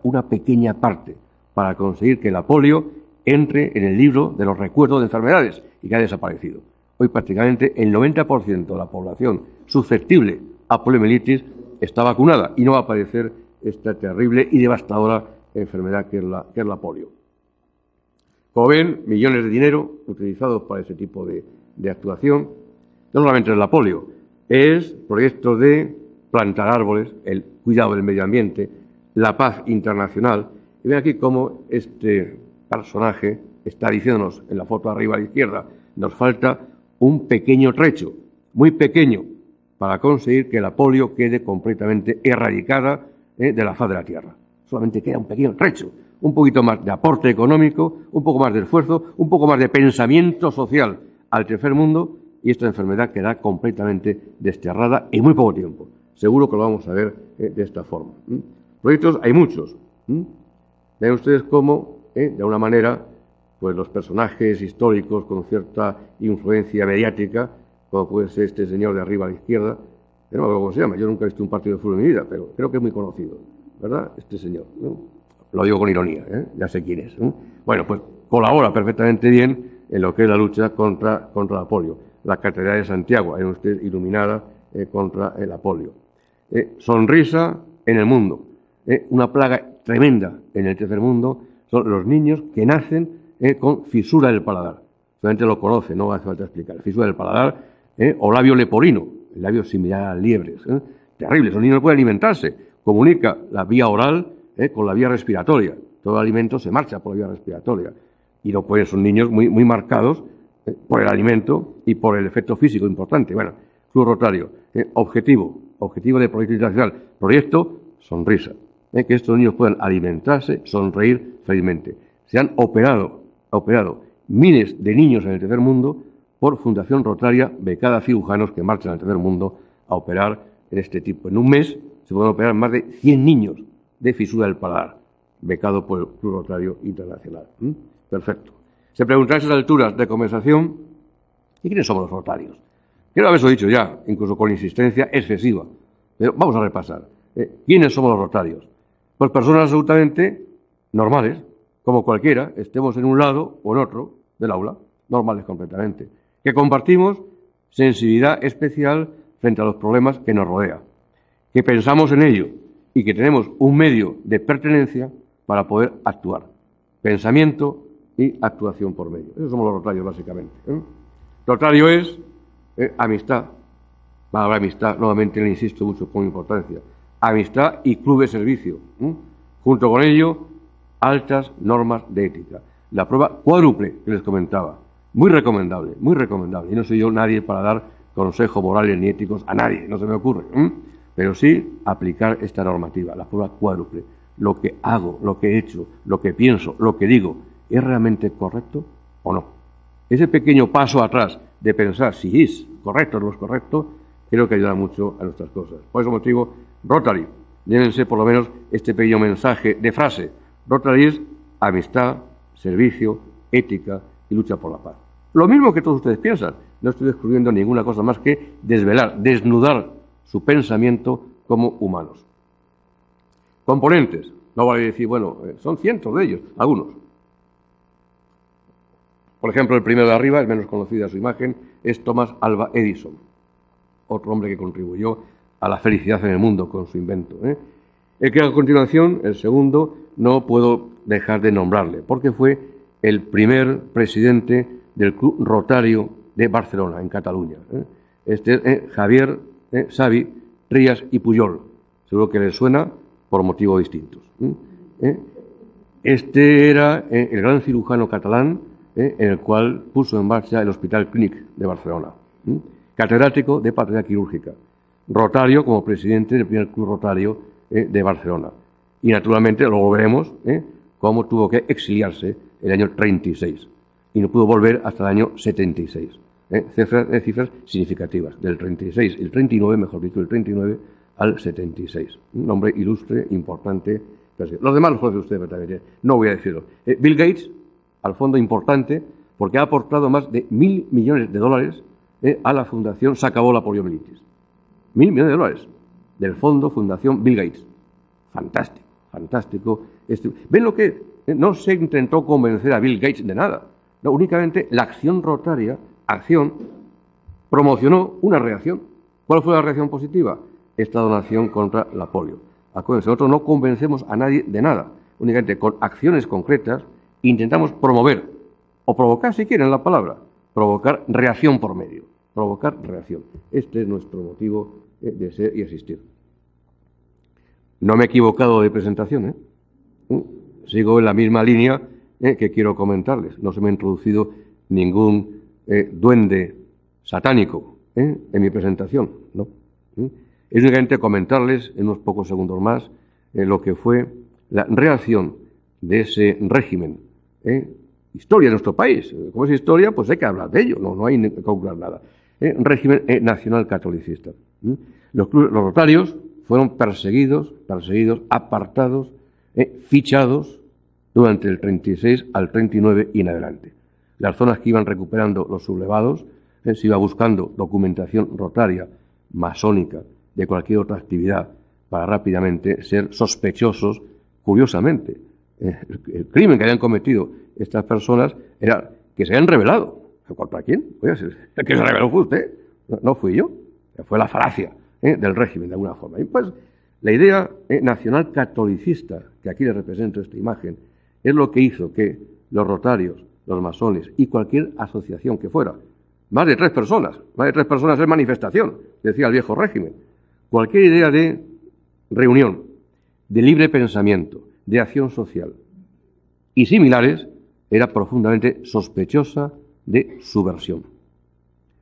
una pequeña parte para conseguir que la polio entre en el libro de los recuerdos de enfermedades y que ha desaparecido. Hoy prácticamente el 90% de la población susceptible a poliomielitis está vacunada y no va a aparecer esta terrible y devastadora enfermedad que es la polio. Como ven, millones de dinero utilizados para ese tipo de actuación. No solamente es la polio, es proyectos de plantar árboles, el cuidado del medio ambiente, la paz internacional. Y ven aquí cómo este personaje está diciéndonos en la foto arriba a la izquierda, nos falta un pequeño trecho, muy pequeño, para conseguir que la polio quede completamente erradicada de la faz de la Tierra. Solamente queda un pequeño trecho, un poquito más de aporte económico, un poco más de esfuerzo, un poco más de pensamiento social al tercer mundo y esta enfermedad queda completamente desterrada en muy poco tiempo. Seguro que lo vamos a ver de esta forma. Proyectos hay muchos. Ven ustedes cómo, de alguna manera, pues los personajes históricos con cierta influencia mediática, como puede ser este señor de arriba a la izquierda, no me acuerdo cómo se llama, yo nunca he visto un partido de fútbol en mi vida, pero creo que es muy conocido, ¿verdad? Este señor, ¿no? Lo digo con ironía, ya sé quién es. Bueno, pues colabora perfectamente bien en lo que es la lucha contra la polio. La Catedral de Santiago, hay usted iluminada contra la polio. Sonrisa en el mundo. Una plaga tremenda en el tercer mundo son los niños que nacen con fisura del paladar. Solamente lo conoce, no hace falta explicar. Fisura del paladar o labio leporino, el labio similar a las liebres. Terrible, esos niños no pueden alimentarse. Comunica la vía oral con la vía respiratoria. Todo el alimento se marcha por la vía respiratoria. Y no pueden, son niños muy, muy marcados por el alimento y por el efecto físico importante. Bueno, Club Rotario, objetivo del proyecto internacional, proyecto sonrisa. Que estos niños puedan alimentarse, sonreír felizmente. Se han operado miles de niños en el tercer mundo por Fundación Rotaria, becada a cirujanos que marchan al tercer mundo a operar en este tipo. En un mes se pueden operar más de 100 niños de fisura del paladar, becado por el Club Rotario Internacional. Perfecto. Se preguntará a esas alturas de conversación, ¿y quiénes somos los rotarios? Quiero haberlo dicho ya, incluso con insistencia excesiva, pero vamos a repasar. ¿Quiénes somos los rotarios? Pues personas absolutamente normales, como cualquiera, estemos en un lado o en otro del aula, normales completamente, que compartimos sensibilidad especial frente a los problemas que nos rodean, que pensamos en ello y que tenemos un medio de pertenencia para poder actuar. Pensamiento y actuación por medio. Esos somos los rotarios, básicamente. Rotario es amistad. La palabra amistad, nuevamente le insisto mucho con importancia. Amistad y club de servicio. Junto con ello, altas normas de ética. La prueba cuádruple que les comentaba. Muy recomendable, muy recomendable. Y no soy yo nadie para dar consejos morales ni éticos a nadie, no se me ocurre. Pero sí aplicar esta normativa, la prueba cuádruple. Lo que hago, lo que he hecho, lo que pienso, lo que digo, ¿es realmente correcto o no? Ese pequeño paso atrás de pensar si es correcto o no es correcto, creo que ayuda mucho a nuestras cosas. Por ese motivo, Rotary, llévense por lo menos este pequeño mensaje de frase. Rotary es amistad, servicio, ética y lucha por la paz. Lo mismo que todos ustedes piensan. No estoy descubriendo ninguna cosa más que desvelar, desnudar su pensamiento como humanos. Componentes. No vale decir, bueno, son cientos de ellos, algunos. Por ejemplo, el primero de arriba, el menos conocida su imagen, es Thomas Alva Edison, otro hombre que contribuyó a la felicidad en el mundo con su invento. El que a continuación, el segundo, no puedo dejar de nombrarle, porque fue el primer presidente del Club Rotario de Barcelona, en Cataluña. Este es Javier Xavi Rías y Pujol. Seguro que les suena por motivos distintos. Este era el gran cirujano catalán en el cual puso en marcha el Hospital Clínic de Barcelona. Catedrático de patología quirúrgica. Rotario como presidente del primer Club Rotario de Barcelona. Y naturalmente, luego veremos cómo tuvo que exiliarse el año 36. Y no pudo volver hasta el año 76. Cifras significativas. Del 36, el 39, mejor dicho, el 39 al 76. Un hombre ilustre, importante. Los demás los conoce usted también. No voy a decirlo. Bill Gates, al fondo importante, porque ha aportado más de $1.000 millones a la Fundación Se acabó la poliomielitis. $1.000 millones del fondo Fundación Bill Gates. Fantástico, fantástico. ¿Ven lo que? No se intentó convencer a Bill Gates de nada. No, únicamente la acción rotaria, promocionó una reacción. ¿Cuál fue la reacción positiva? Esta donación contra la polio. Acuérdense, nosotros no convencemos a nadie de nada. Únicamente con acciones concretas intentamos promover, o provocar si quieren la palabra, provocar reacción por medio. Provocar reacción. Este es nuestro motivo de ser y existir. No me he equivocado de presentación, Sigo en la misma línea que quiero comentarles. No se me ha introducido ningún duende satánico en mi presentación, ¿no? Es únicamente comentarles en unos pocos segundos más lo que fue la reacción de ese régimen. Historia de nuestro país. Como es historia, pues hay que hablar de ello, no hay que calcular nada. Régimen nacional catolicista. Los rotarios fueron perseguidos, apartados, fichados durante el 36 al 39 y en adelante. Las zonas que iban recuperando los sublevados, se iba buscando documentación rotaria, masónica, de cualquier otra actividad, para rápidamente ser sospechosos, curiosamente. El crimen que habían cometido estas personas era que se habían revelado. ¿Para quién? Oye, el que se reveló fue usted, no fui yo. Fue la falacia del régimen, de alguna forma. Y pues la idea nacional catolicista, que aquí les represento esta imagen, es lo que hizo que los rotarios, los masones y cualquier asociación que fuera, más de 3 personas es manifestación, decía el viejo régimen. Cualquier idea de reunión, de libre pensamiento, de acción social y similares, era profundamente sospechosa de subversión.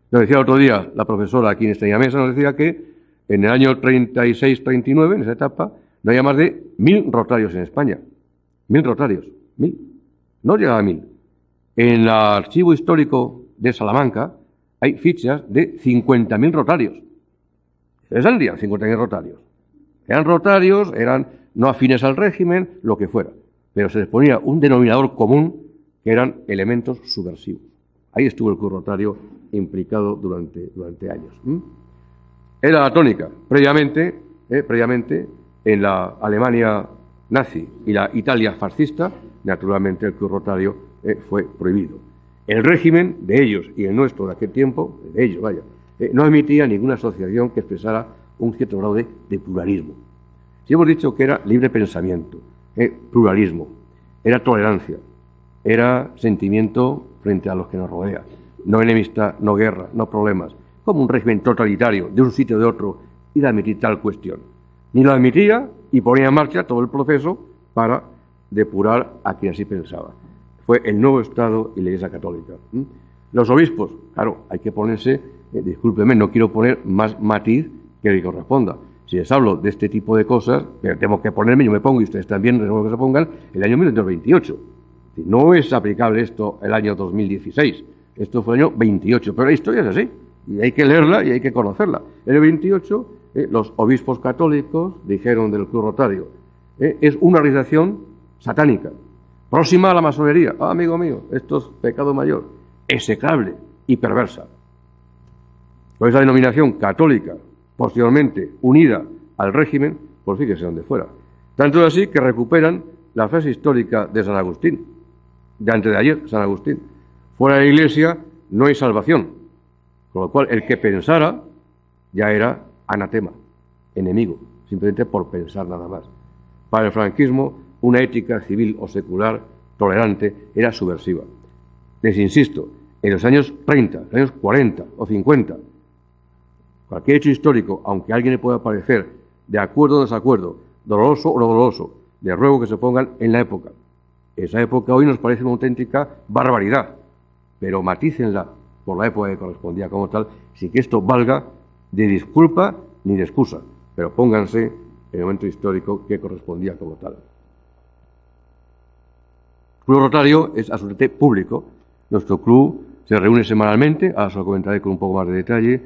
Nos decía el otro día la profesora aquí en esta mesa, nos decía que en el año 36-39, en esa etapa, no había más de 1.000 rotarios en España. 1.000 rotarios, 1.000. No llegaba a 1.000. En el archivo histórico de Salamanca hay fichas de 50.000 rotarios. Eran 50.000 rotarios. Eran rotarios, eran no afines al régimen, lo que fuera. Pero se les ponía un denominador común que eran elementos subversivos. Ahí estuvo el Club Rotario implicado durante años. Era la tónica. Previamente, en la Alemania nazi y la Italia fascista, naturalmente el Club Rotario fue prohibido. El régimen de ellos y el nuestro de aquel tiempo, no admitía ninguna asociación que expresara un cierto grado de pluralismo. Si hemos dicho que era libre pensamiento, pluralismo, era tolerancia, era sentimiento frente a los que nos rodea, no enemistad, no guerra, no problemas, como un régimen totalitario de un sitio o de otro y de admitir tal cuestión. Ni lo admitía y ponía en marcha todo el proceso para depurar a quien así pensaba. Fue el nuevo Estado y la Iglesia Católica. Los obispos, claro, hay que ponerse, discúlpeme, no quiero poner más matiz que le corresponda. Si les hablo de este tipo de cosas, pero tengo que ponerme, yo me pongo y ustedes también, que se pongan, el año 1928. No es aplicable esto el año 2016, esto fue el año 28, pero la historia es así, y hay que leerla y hay que conocerla. En el 28, los obispos católicos dijeron del Club Rotario, es una organización satánica, próxima a la masonería. Ah, amigo mío, esto es pecado mayor, execrable y perversa. Con esa denominación católica, posteriormente unida al régimen, pues fíjese donde fuera. Tanto es así que recuperan la frase histórica de San Agustín, de antes de ayer, San Agustín. Fuera de la Iglesia no hay salvación, con lo cual el que pensara ya era anatema, enemigo, simplemente por pensar nada más. Para el franquismo, una ética civil o secular tolerante era subversiva. Les insisto, en los años 30, los años 40 o 50, cualquier hecho histórico, aunque a alguien le pueda parecer de acuerdo o desacuerdo, doloroso o no doloroso, les ruego que se pongan en la época. Esa época hoy nos parece una auténtica barbaridad, pero matícenla por la época que correspondía como tal, sin que esto valga de disculpa ni de excusa, pero pónganse en el momento histórico que correspondía como tal. El Club Rotario es absolutamente público. Nuestro club se reúne semanalmente, ahora se lo comentaré con un poco más de detalle,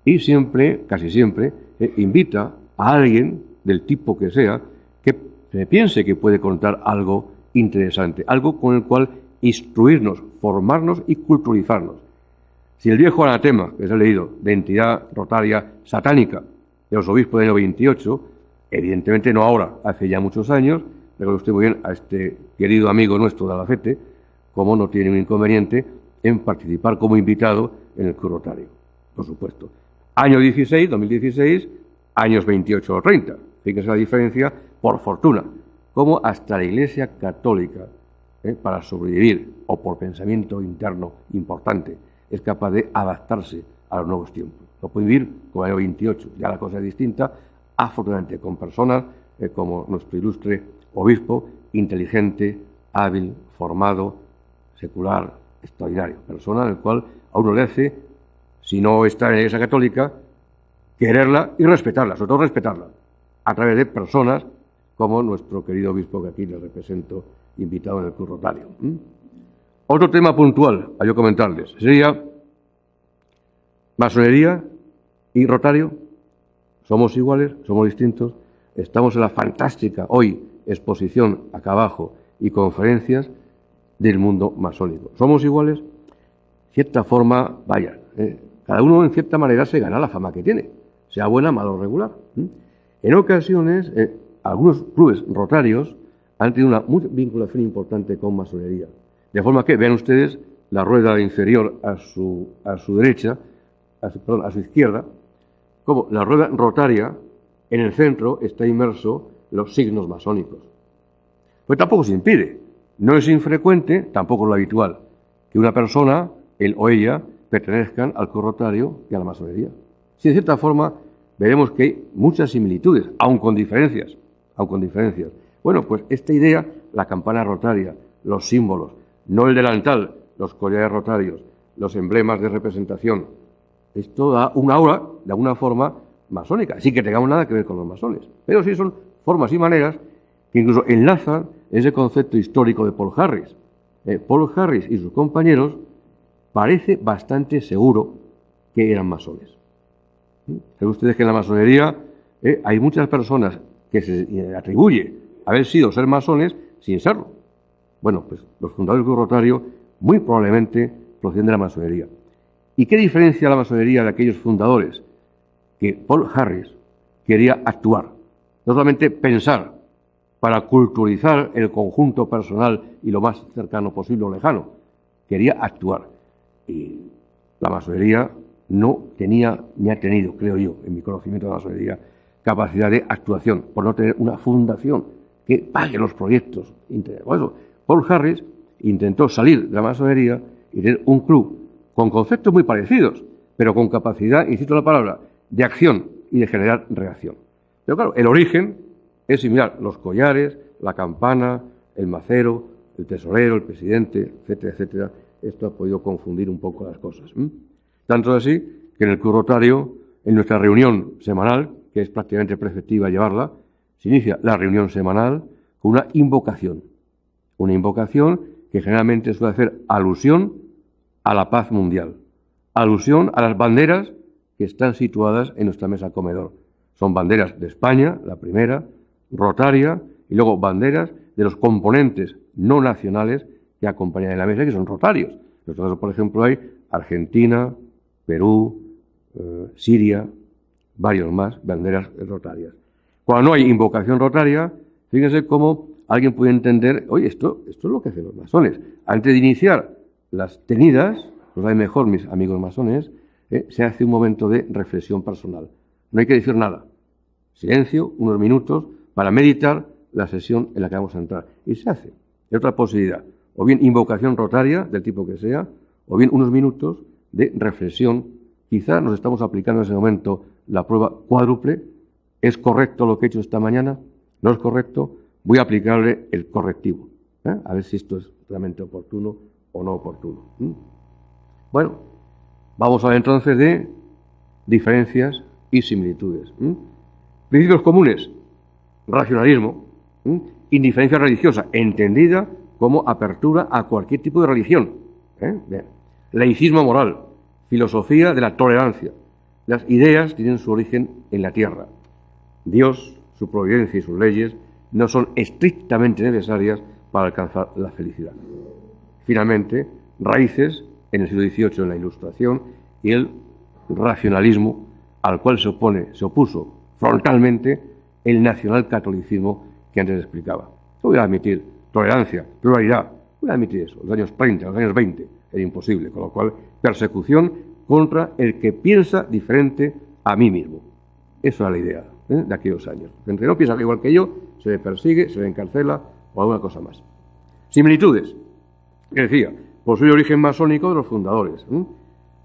y siempre, casi siempre, invita a alguien del tipo que sea, que se piense que puede contar algo interesante, algo con el cual instruirnos, formarnos y culturizarnos. Si el viejo anatema que se ha leído de entidad rotaria satánica de los obispos del año 28, evidentemente no ahora, hace ya muchos años, recuerdo usted muy bien a este querido amigo nuestro de Albacete, como no tiene un inconveniente en participar como invitado en el Club Rotario, por supuesto. Año 16, 2016, años 28 o 30. Fíjense la diferencia, por fortuna, como hasta la Iglesia Católica, para sobrevivir, o por pensamiento interno importante, es capaz de adaptarse a los nuevos tiempos. Lo puede vivir como el año 28, ya la cosa es distinta, afortunadamente con personas como nuestro ilustre obispo, inteligente, hábil, formado, secular, extraordinario, persona en el cual a uno le hace, si no está en la Iglesia Católica, quererla y respetarla, sobre todo respetarla, a través de personas como nuestro querido obispo que aquí les represento, invitado en el Club Rotario. Otro tema puntual a yo comentarles sería masonería y Rotario. Somos iguales, somos distintos. Estamos en la fantástica hoy exposición acá abajo y conferencias del mundo masónico. Somos iguales, cierta forma, vaya, cada uno en cierta manera se gana la fama que tiene, sea buena, mala o regular. En ocasiones, algunos clubes rotarios han tenido una vinculación importante con masonería. De forma que, vean ustedes la rueda inferior a su derecha, a su izquierda, como la rueda rotaria, en el centro está inmerso los signos masónicos. Pues tampoco se impide, no es infrecuente, tampoco es lo habitual, que una persona, él o ella, pertenezcan al Club Rotario y a la masonería. Si de cierta forma veremos que hay muchas similitudes, aun con diferencias. Bueno, pues esta idea, la campana rotaria, los símbolos, no el delantal, los collares rotarios, los emblemas de representación, esto da una aura, de alguna forma, masónica, sin que tengamos nada que ver con los masones. Pero sí son formas y maneras que incluso enlazan ese concepto histórico de Paul Harris. Paul Harris y sus compañeros parece bastante seguro que eran masones. Saben ustedes que en la masonería hay muchas personas que se atribuye haber sido ser masones sin serlo. Bueno, pues los fundadores del Club Rotario muy probablemente proceden de la masonería. ¿Y qué diferencia la masonería de aquellos fundadores? Que Paul Harris quería actuar, no solamente pensar para culturizar el conjunto personal y lo más cercano posible o lejano, quería actuar. Y la masonería no tenía, ni ha tenido, creo yo, en mi conocimiento de la masonería, capacidad de actuación, por no tener una fundación que pague los proyectos. Bueno, Paul Harris intentó salir de la masonería y tener un club con conceptos muy parecidos, pero con capacidad, insisto la palabra, de acción y de generar reacción. Pero claro, el origen es similar. Los collares, la campana, el macero, el tesorero, el presidente, etcétera, etcétera. Esto ha podido confundir un poco las cosas. Tanto así que en el Club Rotario, en nuestra reunión semanal, que es prácticamente preceptiva llevarla, se inicia la reunión semanal con una invocación. Una invocación que generalmente suele hacer alusión a la paz mundial, alusión a las banderas que están situadas en nuestra mesa comedor. Son banderas de España, la primera, rotaria, y luego banderas de los componentes no nacionales que acompañan en la mesa, que son rotarios. Nosotros, por ejemplo, hay Argentina, Perú, Siria, varios más, banderas rotarias. Cuando no hay invocación rotaria, fíjense cómo alguien puede entender, oye, esto es lo que hacen los masones. Antes de iniciar las tenidas, lo saben mejor mis amigos masones, se hace un momento de reflexión personal. No hay que decir nada. Silencio, unos minutos, para meditar la sesión en la que vamos a entrar. Y se hace. Es otra posibilidad. O bien invocación rotaria, del tipo que sea, o bien unos minutos de reflexión. Quizá nos estamos aplicando en ese momento la prueba cuádruple. ¿Es correcto lo que he hecho esta mañana? ¿No es correcto? Voy a aplicarle el correctivo. A ver si esto es realmente oportuno o no oportuno. Bueno, vamos a hablar entonces de diferencias y similitudes. Principios comunes. Racionalismo. Indiferencia religiosa, entendida como apertura a cualquier tipo de religión. Bien. Laicismo moral. Filosofía de la tolerancia. Las ideas tienen su origen en la tierra. Dios, su providencia y sus leyes no son estrictamente necesarias para alcanzar la felicidad. Finalmente, raíces en el siglo XVIII en la Ilustración y el racionalismo al cual se opuso frontalmente el nacionalcatolicismo que antes explicaba. No voy a admitir tolerancia, pluralidad, voy a admitir eso. Los años 30, los años 20 era imposible, con lo cual persecución contra el que piensa diferente a mí mismo. Eso era la idea de aquellos años. El que no piensa igual que yo, se le persigue, se le encarcela o alguna cosa más. Similitudes. Que decía, posee origen masónico de los fundadores.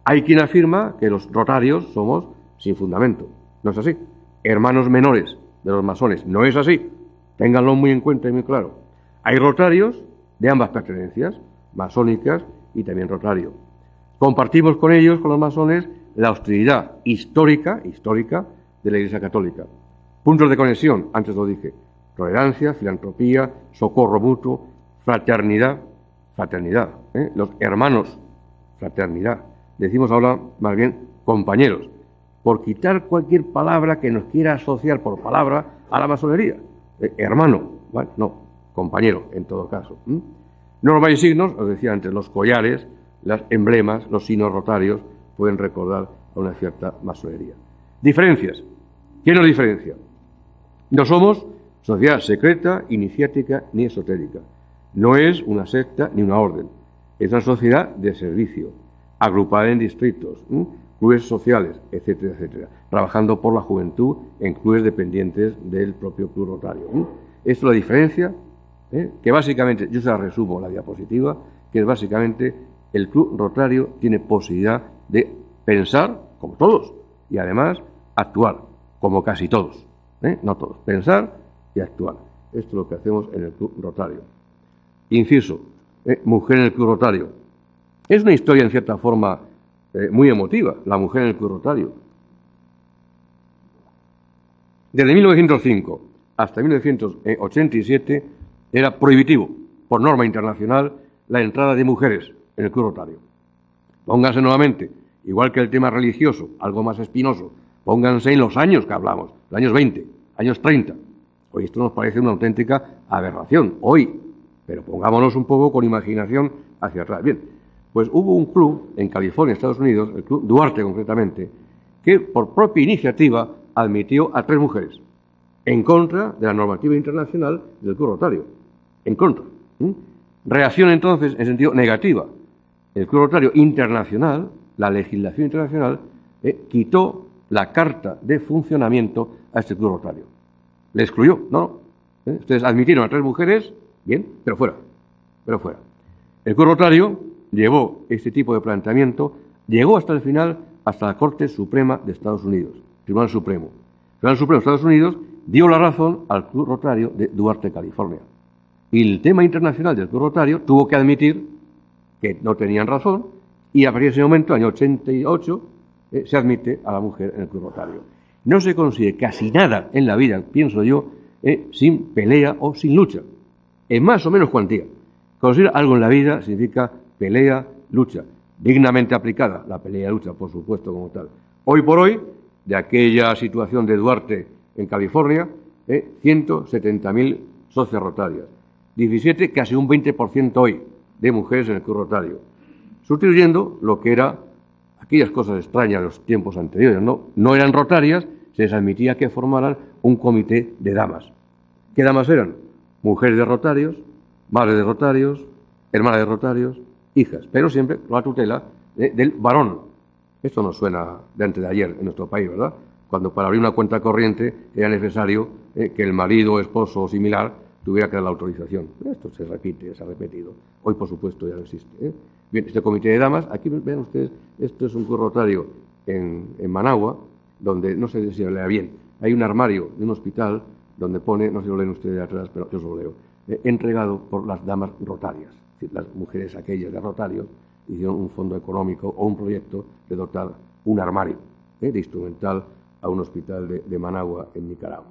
Hay quien afirma que los rotarios somos sin fundamento. No es así. Hermanos menores de los masones. No es así. Ténganlo muy en cuenta y muy claro. Hay rotarios de ambas pertenencias, masónicas y también rotario. Compartimos con ellos, con los masones, la hostilidad histórica de la Iglesia Católica. Puntos de conexión, antes lo dije, tolerancia, filantropía, socorro mutuo, fraternidad, los hermanos, fraternidad. Decimos ahora más bien compañeros, por quitar cualquier palabra que nos quiera asociar por palabra a la masonería. Hermano, ¿vale? No, compañero en todo caso. Normas y signos, os decía antes, los collares, las emblemas, los signos rotarios pueden recordar a una cierta masonería. Diferencias. ¿Qué nos diferencia? No somos sociedad secreta, iniciática ni esotérica. No es una secta ni una orden. Es una sociedad de servicio, agrupada en distritos, clubes sociales, etcétera, etcétera, trabajando por la juventud en clubes dependientes del propio Club Rotario. Esto es la diferencia, que básicamente, yo se la resumo en la diapositiva, que es básicamente el Club Rotario tiene posibilidad de pensar, como todos, y además actuar, como casi todos, no todos, pensar y actuar. Esto es lo que hacemos en el Club Rotario. Inciso, mujer en el Club Rotario. Es una historia en cierta forma muy emotiva, la mujer en el Club Rotario. Desde 1905 hasta 1987 era prohibitivo, por norma internacional, la entrada de mujeres en el Club Rotario. Pónganse nuevamente, igual que el tema religioso, algo más espinoso, pónganse en los años que hablamos, los años 20, años 30. Hoy esto nos parece una auténtica aberración, hoy, pero pongámonos un poco con imaginación hacia atrás. Bien, pues hubo un club en California, Estados Unidos, el Club Duarte concretamente, que por propia iniciativa admitió a 3 mujeres, en contra de la normativa internacional del Club Rotario, en contra. Reacción entonces en sentido negativa. El Club Rotario internacional, la legislación internacional, quitó la carta de funcionamiento a este Club Rotario. Le excluyó, no, Ustedes admitieron a 3 mujeres, bien, pero fuera. El Club Rotario llevó este tipo de planteamiento, llegó hasta el final, hasta la Corte Suprema de Estados Unidos, Tribunal Supremo. El Tribunal Supremo de Estados Unidos dio la razón al Club Rotario de Duarte, California. Y el tema internacional del Club Rotario tuvo que admitir que no tenían razón, y a partir de ese momento, año 88, se admite a la mujer en el Club Rotario. No se consigue casi nada en la vida, pienso yo, sin pelea o sin lucha, en más o menos cuantía. Conseguir algo en la vida significa pelea, lucha, dignamente aplicada, la pelea y lucha, por supuesto, como tal. Hoy por hoy, de aquella situación de Duarte en California, 170.000 socias rotarias, 17, casi un 20% hoy, de mujeres en el Club Rotario, sustituyendo lo que era aquellas cosas extrañas de los tiempos anteriores, no eran rotarias, se les admitía que formaran un comité de damas. ¿Qué damas eran? Mujeres de rotarios, madres de rotarios, hermanas de rotarios, hijas, pero siempre con la tutela del varón. Esto nos suena de antes de ayer en nuestro país, ¿verdad? Cuando para abrir una cuenta corriente era necesario que el marido, esposo o similar tuviera que dar la autorización. Esto se repite, se ha repetido. Hoy, por supuesto, ya no existe. Bien, este comité de damas, aquí ven ustedes, esto es un Club Rotario en Managua, donde, no sé si lea bien, hay un armario de un hospital donde pone, no sé si lo leen ustedes de atrás, pero yo se lo leo, entregado por las damas rotarias. Es decir, las mujeres aquellas de Rotario hicieron un fondo económico o un proyecto de dotar un armario de instrumental a un hospital de Managua, en Nicaragua.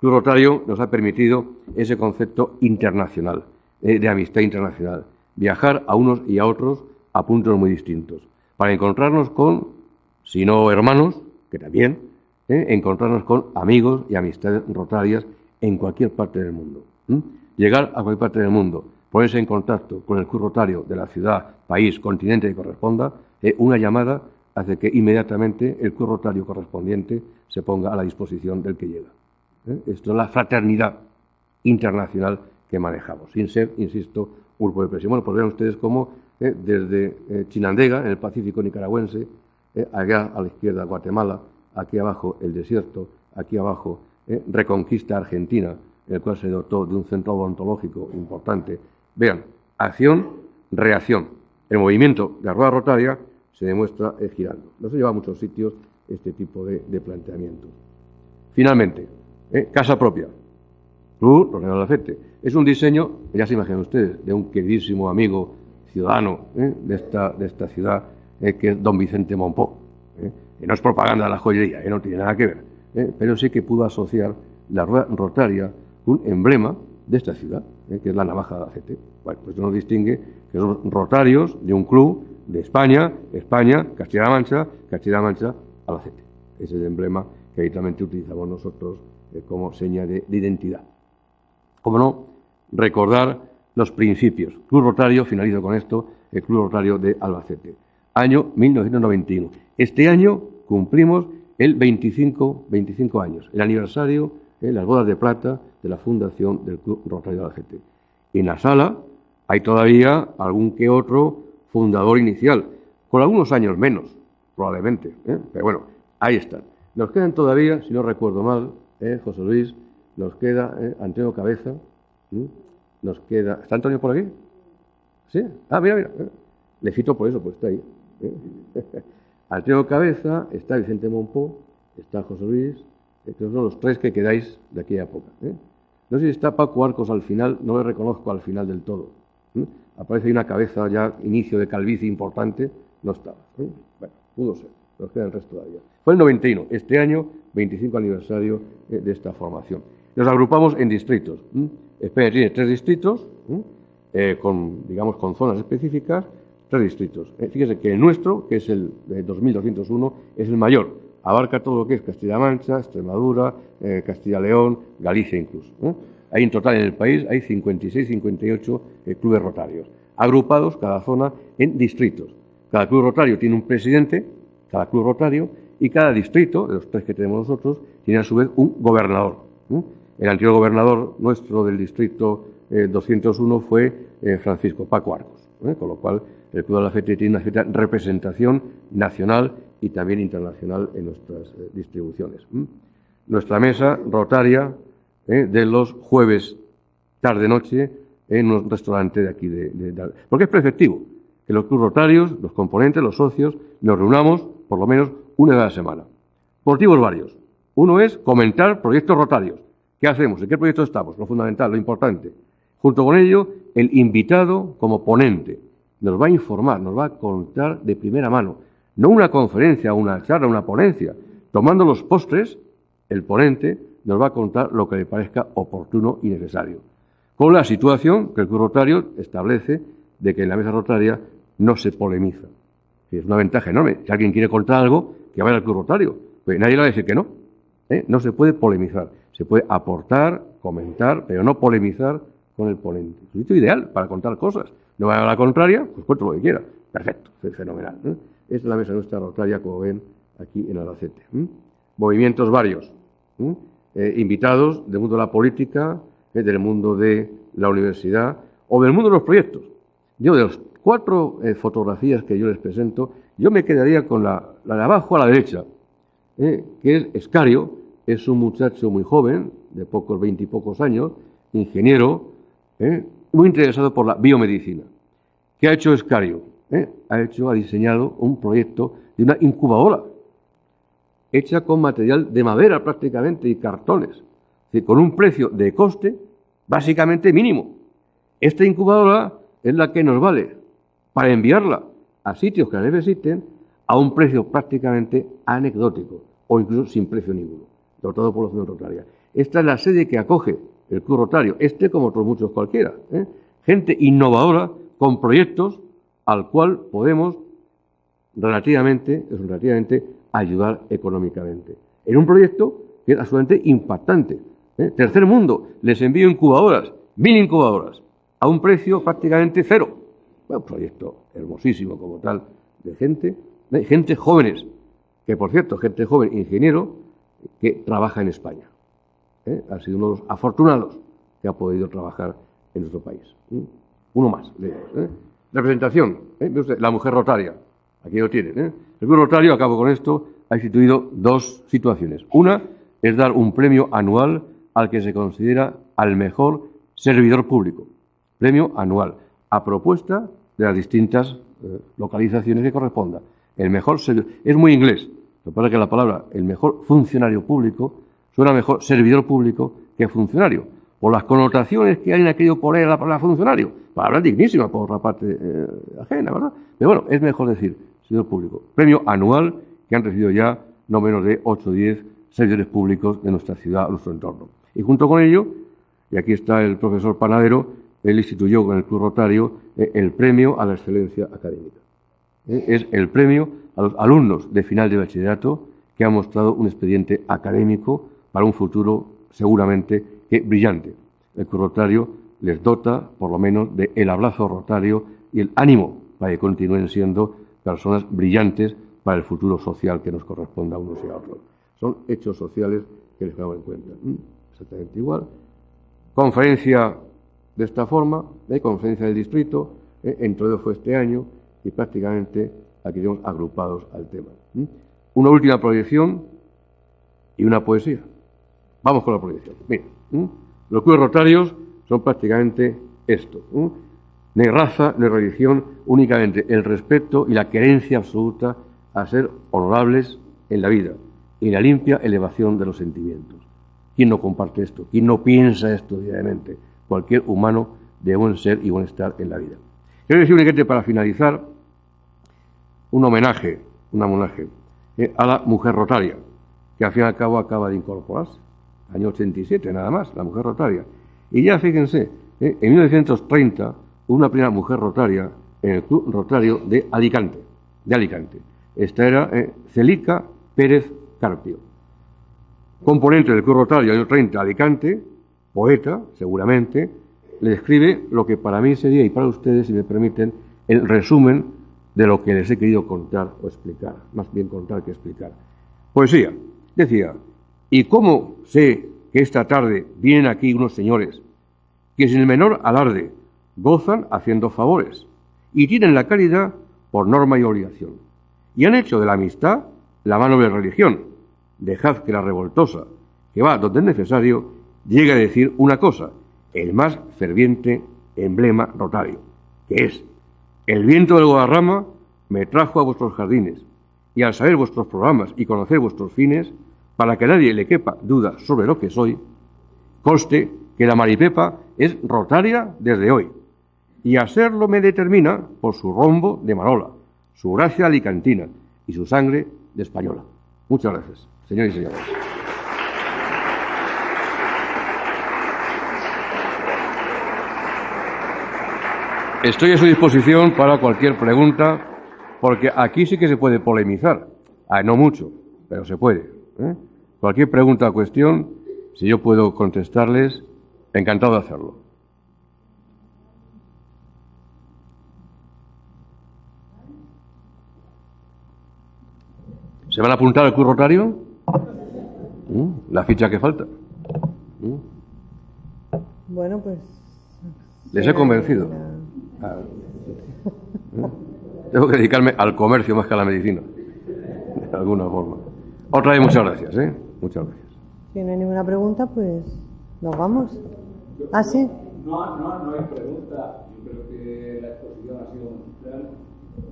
Club Rotario nos ha permitido ese concepto internacional, de amistad internacional, viajar a unos y a otros a puntos muy distintos, para encontrarnos con, si no hermanos, que también, encontrarnos con amigos y amistades rotarias en cualquier parte del mundo. Llegar a cualquier parte del mundo, ponerse en contacto con el Club Rotario de la ciudad, país, continente que corresponda, una llamada hace que inmediatamente el Club Rotario correspondiente se ponga a la disposición del que llega. Esto es la fraternidad internacional que manejamos, sin ser, insisto, un grupo de presión. Bueno, pues vean ustedes cómo desde Chinandega, en el Pacífico nicaragüense, allá a la izquierda Guatemala, aquí abajo el desierto, aquí abajo Reconquista Argentina, en el cual se dotó de un centro odontológico importante. Vean, acción, reacción. El movimiento de la rueda rotaria se demuestra girando. No se lleva a muchos sitios este tipo de planteamientos. Finalmente, casa propia. Club Rotario de Albacete. Es un diseño, ya se imaginan ustedes, de un queridísimo amigo ciudadano de esta ciudad, que es don Vicente Monpó. Y no es propaganda de la joyería, no tiene nada que ver. Pero sí que pudo asociar la rueda rotaria, un emblema de esta ciudad, que es la navaja de Albacete. Bueno, pues eso nos distingue que son rotarios de un club de España, Castilla-La Mancha, Albacete. Ese es el emblema que habitualmente utilizamos nosotros como seña de identidad. Como no, recordar los principios. Club Rotario, finalizo con esto, el Club Rotario de Albacete. Año 1991. Este año cumplimos el 25 años, el aniversario, las bodas de plata de la fundación del Club Rotario de Albacete. En la sala hay todavía algún que otro fundador inicial, con algunos años menos, probablemente, pero bueno, ahí están. Nos quedan todavía, si no recuerdo mal, José Luis, nos queda Antonio Cabeza, nos queda... ¿Está Antonio por aquí? ¿Sí? Ah, mira, le cito por eso, pues está ahí. Antonio Cabeza, está Vicente Monpó, está José Luis, que son los 3 que quedáis de aquella época. No sé si está Paco Arcos al final, no le reconozco al final del todo. Aparece ahí una cabeza ya, inicio de calvicie importante, no estaba. Bueno, pudo ser, nos queda el resto todavía. Fue el 91, este año, 25 aniversario de esta formación. Nos agrupamos en distritos. España tiene 3 distritos, con zonas específicas, 3 distritos. Fíjese que el nuestro, que es el de 2201, es el mayor. Abarca todo lo que es Castilla-La Mancha, Extremadura, Castilla-León, Galicia incluso. Hay en total en el país hay 56, 58 clubes rotarios, agrupados cada zona en distritos. Cada club rotario tiene un presidente, cada club rotario, y cada distrito, de los 3 que tenemos nosotros, tiene a su vez un gobernador. El anterior gobernador nuestro del distrito 201 fue Francisco Paco Arcos, con lo cual el Club de Albacete tiene una cierta representación nacional y también internacional en nuestras distribuciones. Nuestra mesa rotaria de los jueves tarde-noche en un restaurante de aquí. Porque es preceptivo que los clubes rotarios, los componentes, los socios, nos reunamos por lo menos una vez a la semana. Por motivos varios. Uno es comentar proyectos rotarios. ¿Qué hacemos? ¿En qué proyecto estamos? Lo fundamental, lo importante. Junto con ello, el invitado como ponente nos va a informar, nos va a contar de primera mano. No una conferencia, una charla, una ponencia. Tomando los postres, el ponente nos va a contar lo que le parezca oportuno y necesario. Con la situación que el Club Rotario establece de que en la mesa rotaria no se polemiza. Es una ventaja enorme. Si alguien quiere contar algo, que vaya al Club Rotario. Pues nadie le va a decir que no. No se puede polemizar. Se puede aportar, comentar, pero no polemizar con el ponente. Es un sitio ideal para contar cosas. No vaya a la contraria, pues cuento lo que quiera. Perfecto, fenomenal. Es la mesa nuestra rotaria, como ven, aquí en Albacete. Movimientos varios. Invitados del mundo de la política, del mundo de la universidad o del mundo de los proyectos. Yo, de las 4 fotografías que yo les presento, yo me quedaría con la de abajo a la derecha, que es Escario. Es un muchacho muy joven, de pocos 20 y pocos años, ingeniero, muy interesado por la biomedicina. ¿Qué ha hecho Escario? Ha diseñado un proyecto de una incubadora hecha con material de madera prácticamente y cartones, es decir, con un precio de coste básicamente mínimo. Esta incubadora es la que nos vale para enviarla a sitios que la necesiten a un precio prácticamente anecdótico o incluso sin precio ninguno, dotado por la Fundación Rotaria. Esta es la sede que acoge el Club Rotario, como otros muchos cualquiera. Gente innovadora con proyectos al cual podemos relativamente ayudar económicamente. En un proyecto que es absolutamente impactante. Tercer mundo, les envío incubadoras, 1000 incubadoras, a un precio prácticamente cero. Bueno, un proyecto hermosísimo como tal, de gente jóvenes, que por cierto, gente joven, ingeniero, que trabaja en España. Ha sido uno de los afortunados que ha podido trabajar en nuestro país. Uno más. Representación, la mujer rotaria. Aquí lo tienen. El Club Rotario, acabo con esto, ha instituido 2 situaciones. Una es dar un premio anual al que se considera al mejor servidor público. Premio anual, a propuesta de las distintas localizaciones que corresponda. El mejor servidor, es muy inglés. Lo que pasa es que la palabra el mejor funcionario público suena mejor servidor público que funcionario. Por las connotaciones que alguien ha querido poner a la palabra funcionario. Palabra dignísima por otra parte ajena, ¿verdad? Pero bueno, es mejor decir servidor público. Premio anual que han recibido ya no menos de 8 o 10 servidores públicos de nuestra ciudad, nuestro entorno. Y junto con ello, y aquí está el profesor Panadero, él instituyó con el Club Rotario el premio a la excelencia académica. Es el premio a los alumnos de final de bachillerato que han mostrado un expediente académico para un futuro seguramente brillante. El Club Rotario les dota, por lo menos, del abrazo rotario y el ánimo para que continúen siendo personas brillantes para el futuro social que nos corresponda a unos y a otros. Son hechos sociales que les tenemos en cuenta. Exactamente igual. Conferencia de esta forma, conferencia del distrito, en Toledo fue este año y prácticamente aquí tenemos agrupados al tema. Una última proyección y una poesía. Vamos con la proyección. Mira, los clubes rotarios son prácticamente esto. Ni raza, ni religión, únicamente el respeto y la querencia absoluta a ser honorables en la vida y la limpia elevación de los sentimientos. ¿Quién no comparte esto? ¿Quién no piensa esto diariamente? Cualquier humano de buen ser y buen estar en la vida. Quiero decir únicamente para finalizar un homenaje a la mujer rotaria, que al fin y al cabo acaba de incorporarse, año 87 nada más, la mujer rotaria. Y ya fíjense, en 1930 hubo una primera mujer rotaria en el Club Rotario de Alicante. Esta era Celica Pérez Carpio, componente del Club Rotario año 30 Alicante, poeta, seguramente, le describe lo que para mí sería, y para ustedes, si me permiten, el resumen de lo que les he querido contar o explicar, más bien contar que explicar. Poesía. Decía, ¿y cómo sé que esta tarde vienen aquí unos señores que sin el menor alarde gozan haciendo favores y tienen la caridad por norma y obligación y han hecho de la amistad la más noble religión? Dejad que la revoltosa, que va donde es necesario, llegue a decir una cosa, el más ferviente emblema rotario, que es: el viento del Guadarrama me trajo a vuestros jardines, y al saber vuestros programas y conocer vuestros fines, para que a nadie le quepa duda sobre lo que soy, conste que la Maripepa es rotaria desde hoy, y a serlo me determina por su rombo de Marola, su gracia alicantina y su sangre de española. Muchas gracias, señores y señoras. Estoy a su disposición para cualquier pregunta, porque aquí sí que se puede polemizar. No mucho, pero se puede. Cualquier pregunta o cuestión, si yo puedo contestarles, encantado de hacerlo. ¿Se van a apuntar al Club Rotario? La ficha que falta. Bueno, pues... Les he convencido. Tengo que dedicarme al comercio más que a la medicina, de alguna forma. Otra vez, muchas gracias, muchas gracias. Si no hay ninguna pregunta, pues nos vamos. ¿Ah, sí? No hay pregunta. Yo creo que la exposición ha sido magistral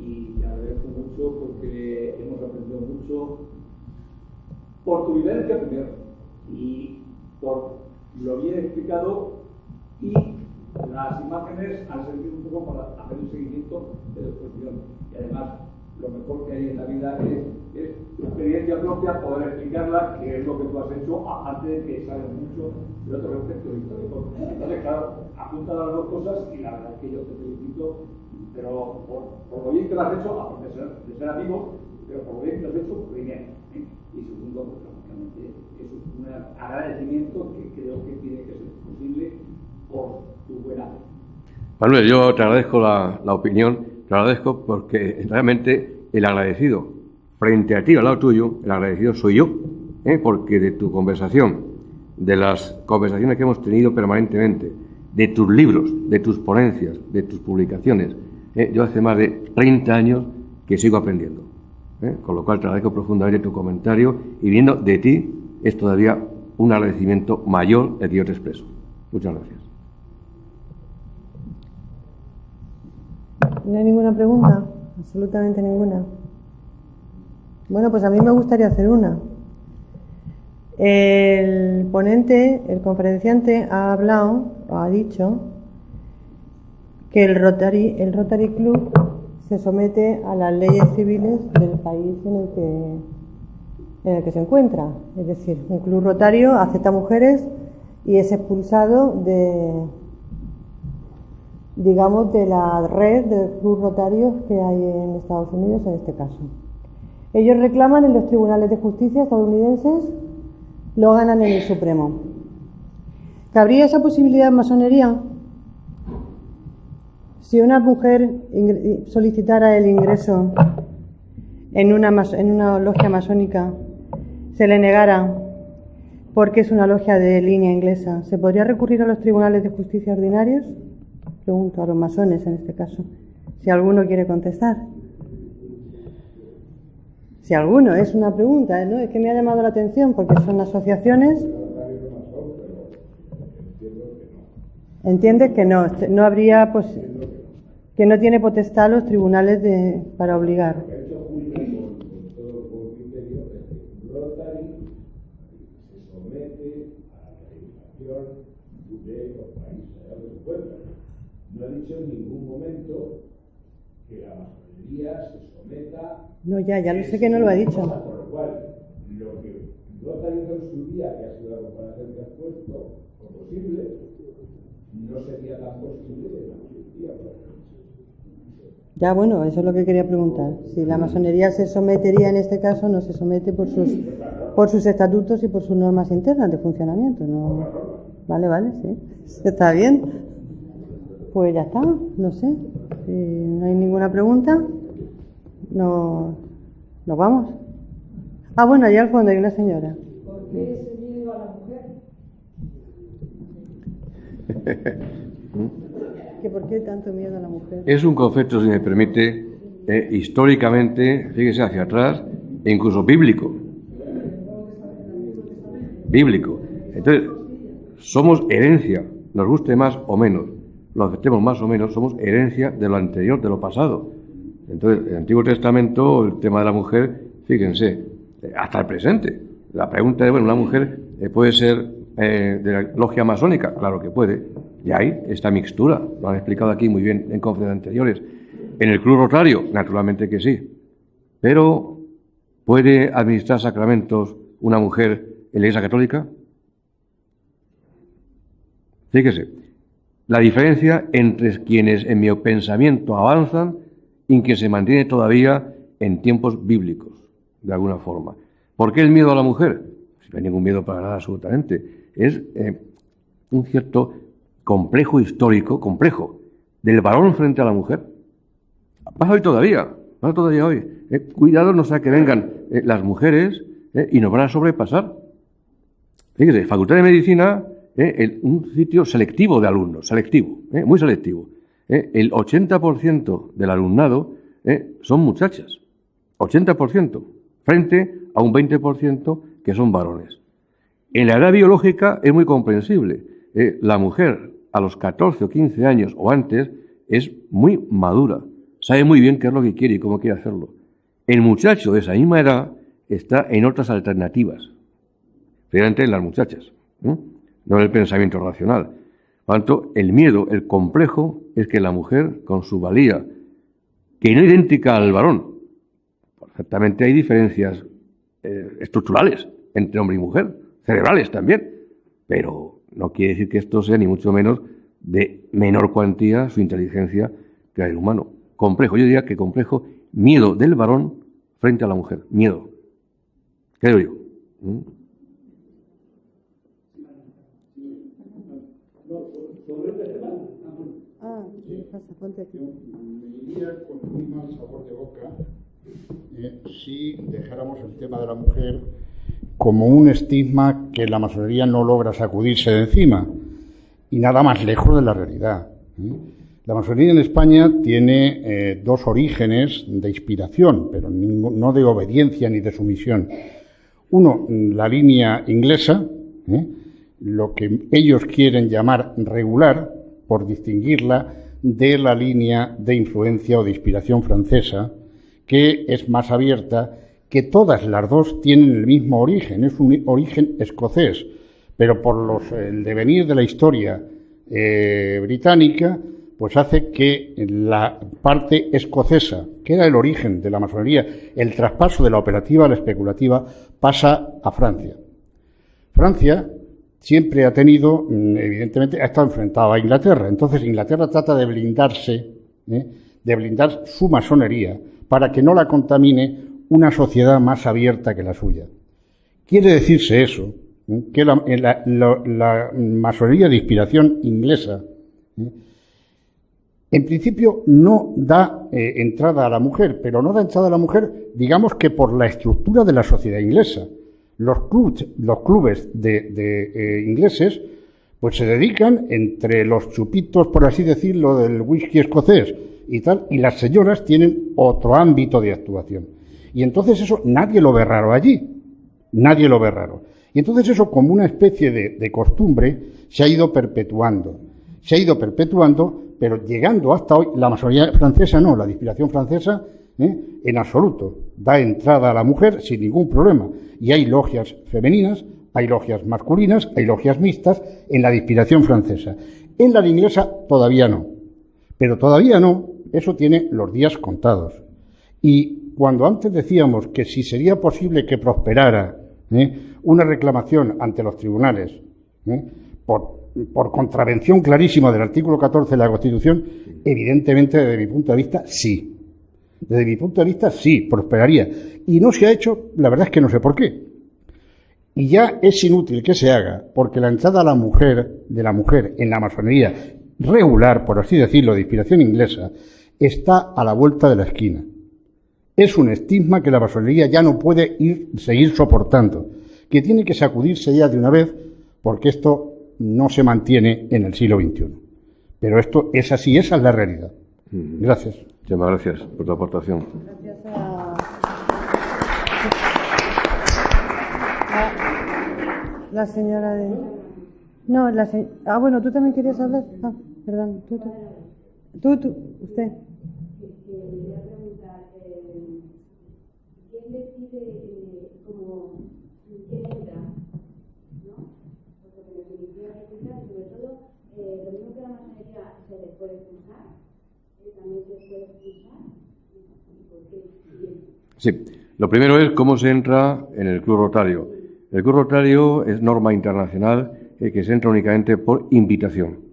y te agradezco mucho porque hemos aprendido mucho por tu vivencia primero y por lo bien explicado, y las imágenes han servido un poco para hacer un seguimiento de la exposición. Y además, lo mejor que hay en la vida es tu experiencia propia, poder explicarla, que es lo que tú has hecho, aparte de que sabes mucho de otros aspectos históricos. Entonces, claro, apunta las dos cosas y la verdad es que yo te felicito, pero por lo bien que lo has hecho, aparte de ser amigo, pero por lo bien que lo has hecho, primero. Y segundo, pues lógicamente, es un agradecimiento que creo que tiene que ser posible por tu buena fe. Manuel, yo te agradezco la opinión, te agradezco porque realmente el agradecido frente a ti, al lado tuyo, el agradecido soy yo, porque de tu conversación, de las conversaciones que hemos tenido permanentemente, de tus libros, de tus ponencias, de tus publicaciones, yo hace más de 30 años que sigo aprendiendo, con lo cual te agradezco profundamente tu comentario, y viendo de ti es todavía un agradecimiento mayor el que yo te expreso. Muchas gracias. ¿No hay ninguna pregunta? Absolutamente ninguna. Bueno, pues a mí me gustaría hacer una. El ponente, el conferenciante, ha hablado, o ha dicho, que el Rotary Club se somete a las leyes civiles del país en el que se encuentra. Es decir, un club rotario acepta mujeres y es expulsado de la red de clubes rotarios que hay en Estados Unidos en este caso. Ellos reclaman en los tribunales de justicia estadounidenses, lo ganan en el Supremo. ¿Cabría esa posibilidad en masonería? Si una mujer solicitara el ingreso en una logia masónica, se le negara porque es una logia de línea inglesa, ¿se podría recurrir a los tribunales de justicia ordinarios? Pregunto a los masones en este caso, si alguno quiere contestar. Si alguno, es una pregunta, ¿no? Es que me ha llamado la atención porque son asociaciones. ¿Entiendes que no? No habría, pues, que no tiene potestad los tribunales para obligar. No he dicho en ningún momento que la masonería se someta... No, ya lo sé que no lo ha dicho. Por lo cual, lo que Rotary hizo en su día, que ha sido la comparación que has puesto, como posible, no sería tan posible de la masonería. Ya, bueno, eso es lo que quería preguntar. Si la masonería se sometería en este caso, no se somete por sus estatutos y por sus normas internas de funcionamiento. No. Vale, sí. Está bien. Pues ya está, no sé. Si no hay ninguna pregunta, nos vamos. Ah, bueno, allá al fondo hay una señora. ¿Por qué ese miedo a la mujer? ¿Que por qué tanto miedo a la mujer? Es un concepto, si me permite, históricamente, fíjese hacia atrás, e incluso bíblico. Bíblico. Entonces, somos herencia, nos guste más o menos, lo aceptemos más o menos, somos herencia de lo anterior, de lo pasado. Entonces, el Antiguo Testamento, el tema de la mujer, fíjense, hasta el presente. La pregunta es, bueno, ¿una mujer puede ser de la logia masónica? Claro que puede. Y hay esta mixtura, lo han explicado aquí muy bien en conferencias anteriores. En el Club Rotario, naturalmente que sí. Pero, ¿puede administrar sacramentos una mujer en la Iglesia Católica? Fíjese, la diferencia entre quienes en mi pensamiento avanzan y que se mantiene todavía en tiempos bíblicos, de alguna forma. ¿Por qué el miedo a la mujer? Pues no hay ningún miedo para nada, absolutamente. Es un cierto complejo histórico, complejo, del varón frente a la mujer. Pasa todavía hoy. Cuidado, no sea que vengan las mujeres y nos van a sobrepasar. Fíjese, Facultad de Medicina, un sitio selectivo de alumnos, muy selectivo. El 80% del alumnado son muchachas, 80%, frente a un 20% que son varones. En la edad biológica es muy comprensible. La mujer a los 14 o 15 años o antes es muy madura, sabe muy bien qué es lo que quiere y cómo quiere hacerlo. El muchacho de esa misma edad está en otras alternativas, fíjate en las muchachas, no en el pensamiento racional. Por tanto, el miedo, el complejo, es que la mujer, con su valía, que no es idéntica al varón, perfectamente hay diferencias estructurales entre hombre y mujer, cerebrales también, pero no quiere decir que esto sea ni mucho menos de menor cuantía su inteligencia que el humano. Complejo, yo diría que complejo, miedo del varón frente a la mujer, miedo, creo yo. Me iría con muy mal sabor de boca si dejáramos el tema de la mujer como un estigma que la masonería no logra sacudirse de encima, y nada más lejos de la realidad. La masonería en España tiene dos orígenes de inspiración, pero no de obediencia ni de sumisión. Uno, la línea inglesa, lo que ellos quieren llamar regular, por distinguirla de la línea de influencia o de inspiración francesa, que es más abierta, que todas las dos tienen el mismo origen, es un origen escocés, pero por el devenir de la historia británica, pues hace que la parte escocesa, que era el origen de la masonería, el traspaso de la operativa a la especulativa, pasa a Francia. Francia siempre ha tenido, evidentemente, ha estado enfrentado a Inglaterra. Entonces Inglaterra trata de blindarse, de blindar su masonería para que no la contamine una sociedad más abierta que la suya. Quiere decirse eso, que la masonería de inspiración inglesa, en principio no da entrada a la mujer, pero no da entrada a la mujer, digamos que por la estructura de la sociedad inglesa. Los clubes de ingleses pues se dedican, entre los chupitos, por así decirlo, del whisky escocés y tal, y las señoras tienen otro ámbito de actuación. Y entonces eso nadie lo ve raro allí, nadie lo ve raro. Y entonces eso, como una especie de costumbre, se ha ido perpetuando, pero llegando hasta hoy, la masonería francesa no, la de inspiración francesa, en absoluto, da entrada a la mujer sin ningún problema. Y hay logias femeninas, hay logias masculinas, hay logias mixtas en la de inspiración francesa. En la de inglesa todavía no. Pero todavía no, eso tiene los días contados. Y cuando antes decíamos que si sería posible que prosperara una reclamación ante los tribunales por contravención clarísima del artículo 14 de la Constitución, evidentemente, desde mi punto de vista, sí. Desde mi punto de vista, sí, prosperaría. Y no se ha hecho, la verdad es que no sé por qué. Y ya es inútil que se haga, porque la entrada de la mujer en la masonería regular, por así decirlo, de inspiración inglesa, está a la vuelta de la esquina. Es un estigma que la masonería ya no puede seguir soportando, que tiene que sacudirse ya de una vez, porque esto no se mantiene en el siglo XXI. Pero esto es así, esa es la realidad. Gracias. Muchas gracias por tu aportación. Gracias a la señora de... No, bueno, tú también querías hablar. Ah, perdón. Usted. Quería preguntar, ¿quién decide quién entra? ¿No? Porque me definición eficaz, sobre todo, lo mismo que la masonería se les puede expulsar, también se les puede expulsar. ¿Por qué? Sí, lo primero es cómo se entra en el Club Rotario. El Club Rotario es norma internacional que se entra únicamente por invitación.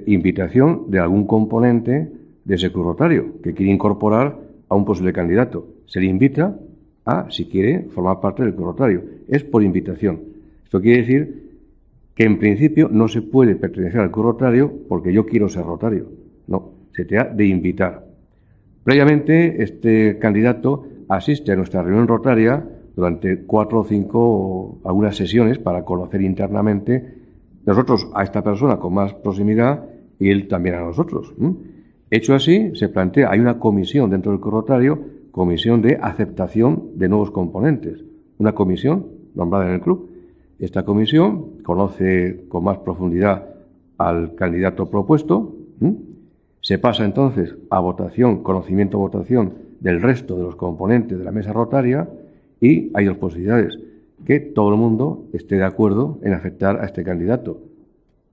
Invitación de algún componente de ese Club Rotario que quiere incorporar a un posible candidato. Se le invita a, si quiere, formar parte del Club Rotario. Es por invitación. Esto quiere decir que en principio no se puede pertenecer al Club Rotario porque yo quiero ser rotario. No, se te ha de invitar. Previamente, este candidato asiste a nuestra reunión rotaria durante 4 o 5 algunas sesiones para conocer internamente nosotros a esta persona con más proximidad y él también a nosotros. Hecho así, se plantea, hay una comisión dentro del Club Rotario, comisión de aceptación de nuevos componentes, una comisión nombrada en el club. Esta comisión conoce con más profundidad al candidato propuesto. Se pasa entonces a votación, conocimiento-votación del resto de los componentes de la mesa rotaria y hay dos posibilidades, que todo el mundo esté de acuerdo en aceptar a este candidato.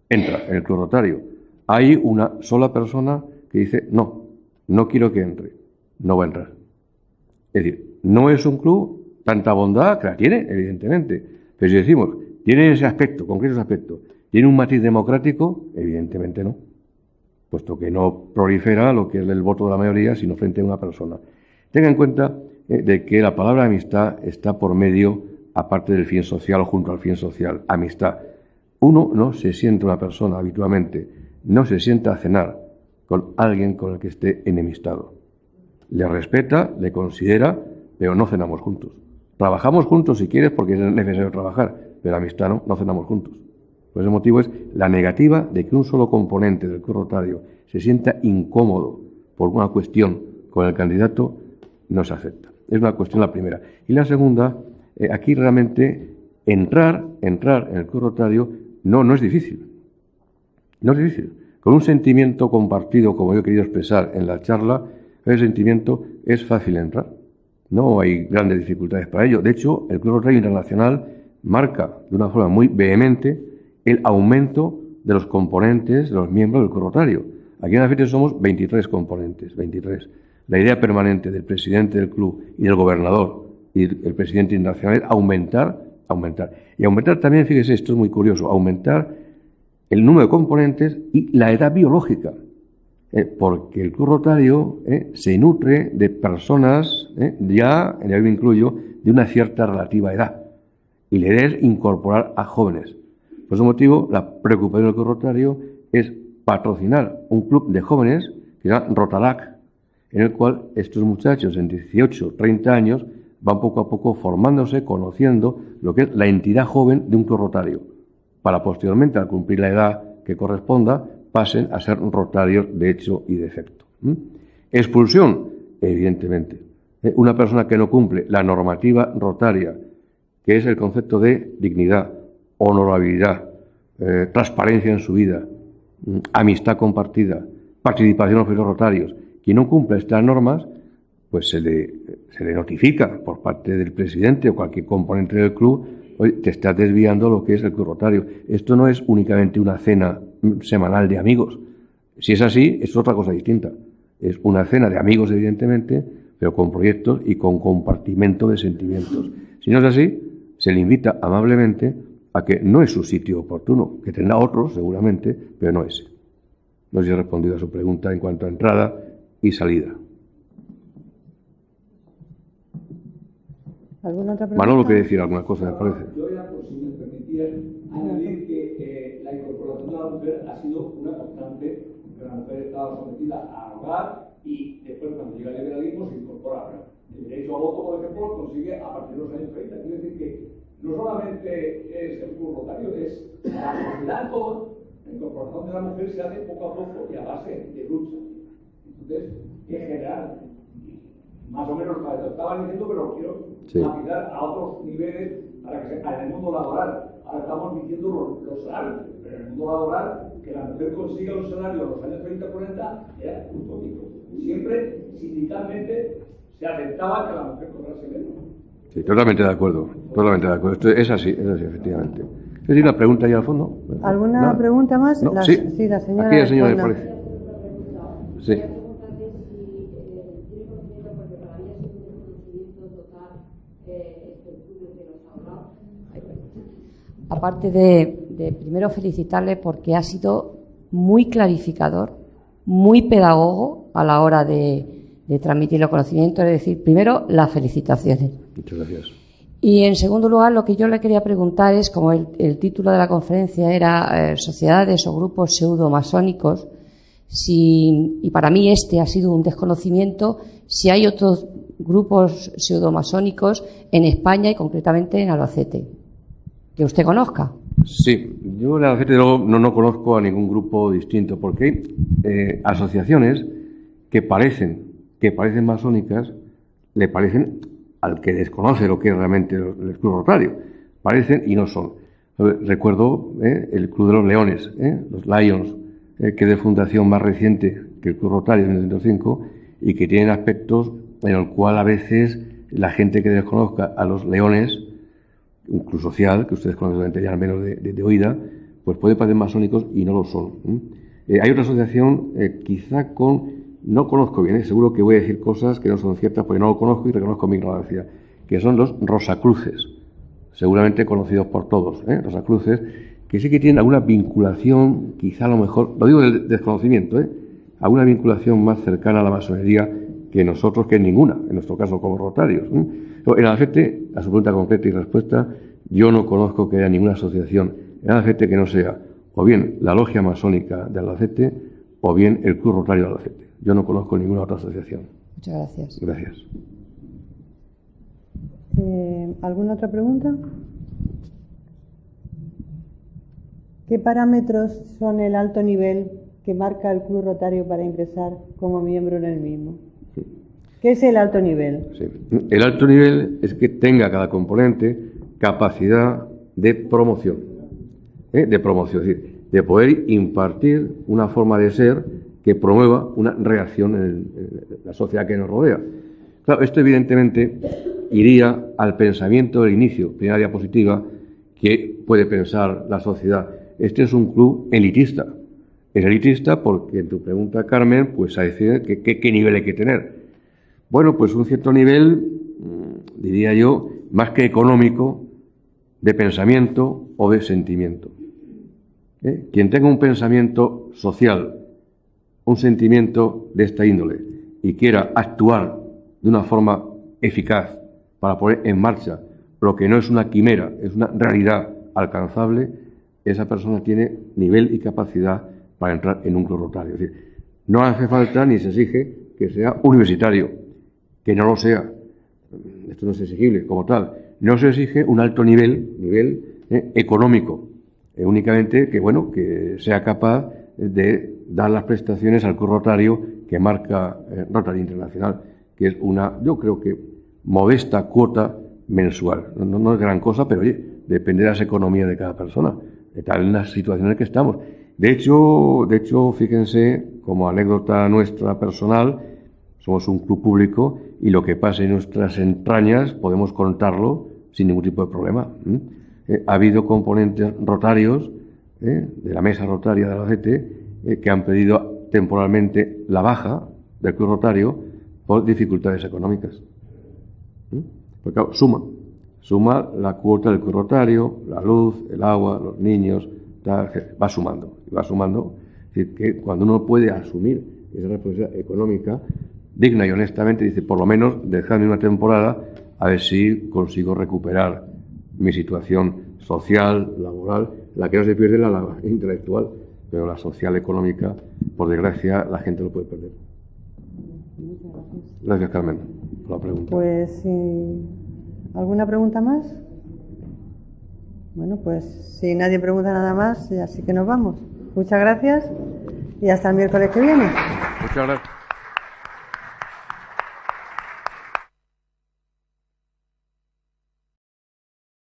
Entra en el Club Rotario. Hay una sola persona que dice, no quiero que entre, no va a entrar. Es decir, no es un club tanta bondad, que la tiene, evidentemente, pero si decimos, tiene ese aspecto, concreto ese aspecto, tiene un matiz democrático, evidentemente no, puesto que no prolifera lo que es el voto de la mayoría, sino frente a una persona. Tenga en cuenta de que la palabra amistad está por medio, aparte del fin social o junto al fin social, amistad. Uno no se sienta una persona habitualmente, no se sienta a cenar con alguien con el que esté enemistado. Le respeta, le considera, pero no cenamos juntos. Trabajamos juntos si quieres porque es necesario trabajar, pero amistad no cenamos juntos. Por ese motivo es la negativa de que un solo componente del Club Rotario se sienta incómodo por una cuestión con el candidato, no se acepta. Es una cuestión la primera. Y la segunda, aquí realmente entrar en el Club Rotario no es difícil. No es difícil. Con un sentimiento compartido, como yo he querido expresar en la charla, ese sentimiento es fácil entrar. No hay grandes dificultades para ello. De hecho, el Club Rotario Internacional marca de una forma muy vehemente el aumento de los componentes, de los miembros del Club Rotario. Aquí en la FITE somos 23 componentes, 23. La idea permanente del presidente del club y del gobernador y el presidente internacional es aumentar. Y aumentar también, fíjese, esto es muy curioso, aumentar el número de componentes y la edad biológica. Porque el Club Rotario se nutre de personas, ya, en el me incluyo, de una cierta relativa edad. Y la idea es incorporar a jóvenes. Por ese motivo, la preocupación del Club Rotario es patrocinar un club de jóvenes que se llama Rotarac, en el cual estos muchachos en 18, 30 años van poco a poco formándose, conociendo lo que es la entidad joven de un Club Rotario, para posteriormente, al cumplir la edad que corresponda, pasen a ser rotarios de hecho y de efecto. Expulsión, evidentemente. Una persona que no cumple la normativa rotaria, que es el concepto de dignidad, honorabilidad, transparencia en su vida, amistad compartida, participación en los rotarios. Quien no cumple estas normas, pues se le notifica por parte del presidente o cualquier componente del club, oye, te estás desviando lo que es el Club Rotario. Esto no es únicamente una cena semanal de amigos. Si es así, es otra cosa distinta. Es una cena de amigos, evidentemente, pero con proyectos y con compartimento de sentimientos. Si no es así, se le invita amablemente a que no es su sitio oportuno, que tendrá otros seguramente, pero no ese. No sé si he respondido a su pregunta en cuanto a entrada y salida. ¿Alguna otra pregunta? Manolo quiere decir alguna cosa, me parece. Yo era, por si me permitía, añadir que la incorporación de la mujer ha sido una constante, que la mujer estaba sometida a hogar y después cuando llega el liberalismo se incorpora. El derecho a voto, por ejemplo, lo consigue a partir de los años 30. Quiere decir que no solamente es el Club Rotario, es la sociedad toda. La incorporación de la mujer se hace poco a poco y a base de lucha. Entonces, en general, más o menos lo estaba diciendo, pero quiero aplicar a otros niveles para que en el mundo laboral. Ahora estamos diciendo los salarios, pero en el mundo laboral, que la mujer consiga un salario a los años 30-40 era utópico. Siempre, sindicalmente, se aceptaba que la mujer cobrase menos. Sí, totalmente de acuerdo, totalmente de acuerdo. Esto es así, efectivamente. ¿Es decir, la pregunta ahí al fondo? ¿Alguna ¿No? pregunta más? No, sí. Sí, la señora. Aquí la señora Alfonso. me parece. Sí. Aparte de primero felicitarle porque ha sido muy clarificador, muy pedagogo a la hora de transmitir los conocimientos, es decir, primero las felicitaciones. Muchas gracias. Y en segundo lugar, lo que yo le quería preguntar es, como el título de la conferencia era sociedades o grupos pseudomasónicos, y para mí este ha sido un desconocimiento, si hay otros grupos pseudomasónicos en España y concretamente en Albacete, que usted conozca. Sí, yo en Albacete no conozco a ningún grupo distinto, porque hay asociaciones que parecen masónicas, le parecen al que desconoce lo que es realmente el Club Rotario. Parecen y no son. Recuerdo el Club de los Leones, los Lions, que es de fundación más reciente que el Club Rotario de 1905 y que tienen aspectos en el cual a veces la gente que desconozca a los leones, un club social, que ustedes conocen ya al menos de oída, pues puede parecer masónicos y no lo son. Hay otra asociación, quizá no conozco bien, seguro que voy a decir cosas que no son ciertas porque no lo conozco y reconozco mi ignorancia, que son los Rosacruces, seguramente conocidos por todos, Rosacruces, que sí que tienen alguna vinculación, quizá a lo mejor, lo digo del desconocimiento, alguna vinculación más cercana a la masonería que nosotros, que es ninguna, en nuestro caso como rotarios. En Albacete, a su pregunta concreta y respuesta, yo no conozco que haya ninguna asociación en Albacete que no sea o bien la logia masónica de Albacete o bien el Club Rotario de Albacete. Yo no conozco ninguna otra asociación. Muchas gracias. Gracias. ¿Alguna otra pregunta? ¿Qué parámetros son el alto nivel que marca el Club Rotario para ingresar como miembro en el mismo? ¿Qué es el alto nivel? Sí. El alto nivel es que tenga cada componente capacidad de promoción. Es decir, de poder impartir una forma de ser que promueva una reacción en la sociedad que nos rodea. Claro, esto evidentemente iría al pensamiento del inicio, primera diapositiva, que puede pensar la sociedad. Este es un club elitista. Es elitista porque en tu pregunta, Carmen, pues a decir qué nivel hay que tener. Bueno, pues un cierto nivel, diría yo, más que económico, de pensamiento o de sentimiento. Quien tenga un pensamiento social, un sentimiento de esta índole y quiera actuar de una forma eficaz para poner en marcha lo que no es una quimera, es una realidad alcanzable, esa persona tiene nivel y capacidad para entrar en un club rotario. Es decir, no hace falta ni se exige que sea universitario, que no lo sea. Esto no es exigible como tal. No se exige un alto nivel económico, únicamente que sea capaz de dar las prestaciones al club rotario que marca Rotary Internacional, que es una, yo creo que modesta cuota mensual. No es gran cosa, pero oye, depende de las economías de cada persona, de tal en las situaciones en que estamos. De hecho, fíjense, como anécdota nuestra personal, somos un club público y lo que pase en nuestras entrañas podemos contarlo sin ningún tipo de problema. Ha habido componentes rotarios de la mesa rotaria de Albacete que han pedido temporalmente la baja del club rotario por dificultades económicas. Porque claro, suma la cuota del club rotario, la luz, el agua, los niños, va sumando. Es decir, que cuando uno puede asumir esa responsabilidad económica digna y honestamente, dice, por lo menos dejadme una temporada a ver si consigo recuperar mi situación social, laboral, la que no se pierde la intelectual, pero la social, económica, por desgracia, la gente lo puede perder. Gracias, Carmen, por la pregunta. Pues, ¿alguna pregunta más? Bueno, pues si nadie pregunta nada más, así que nos vamos. Muchas gracias y hasta el miércoles que viene. Muchas gracias.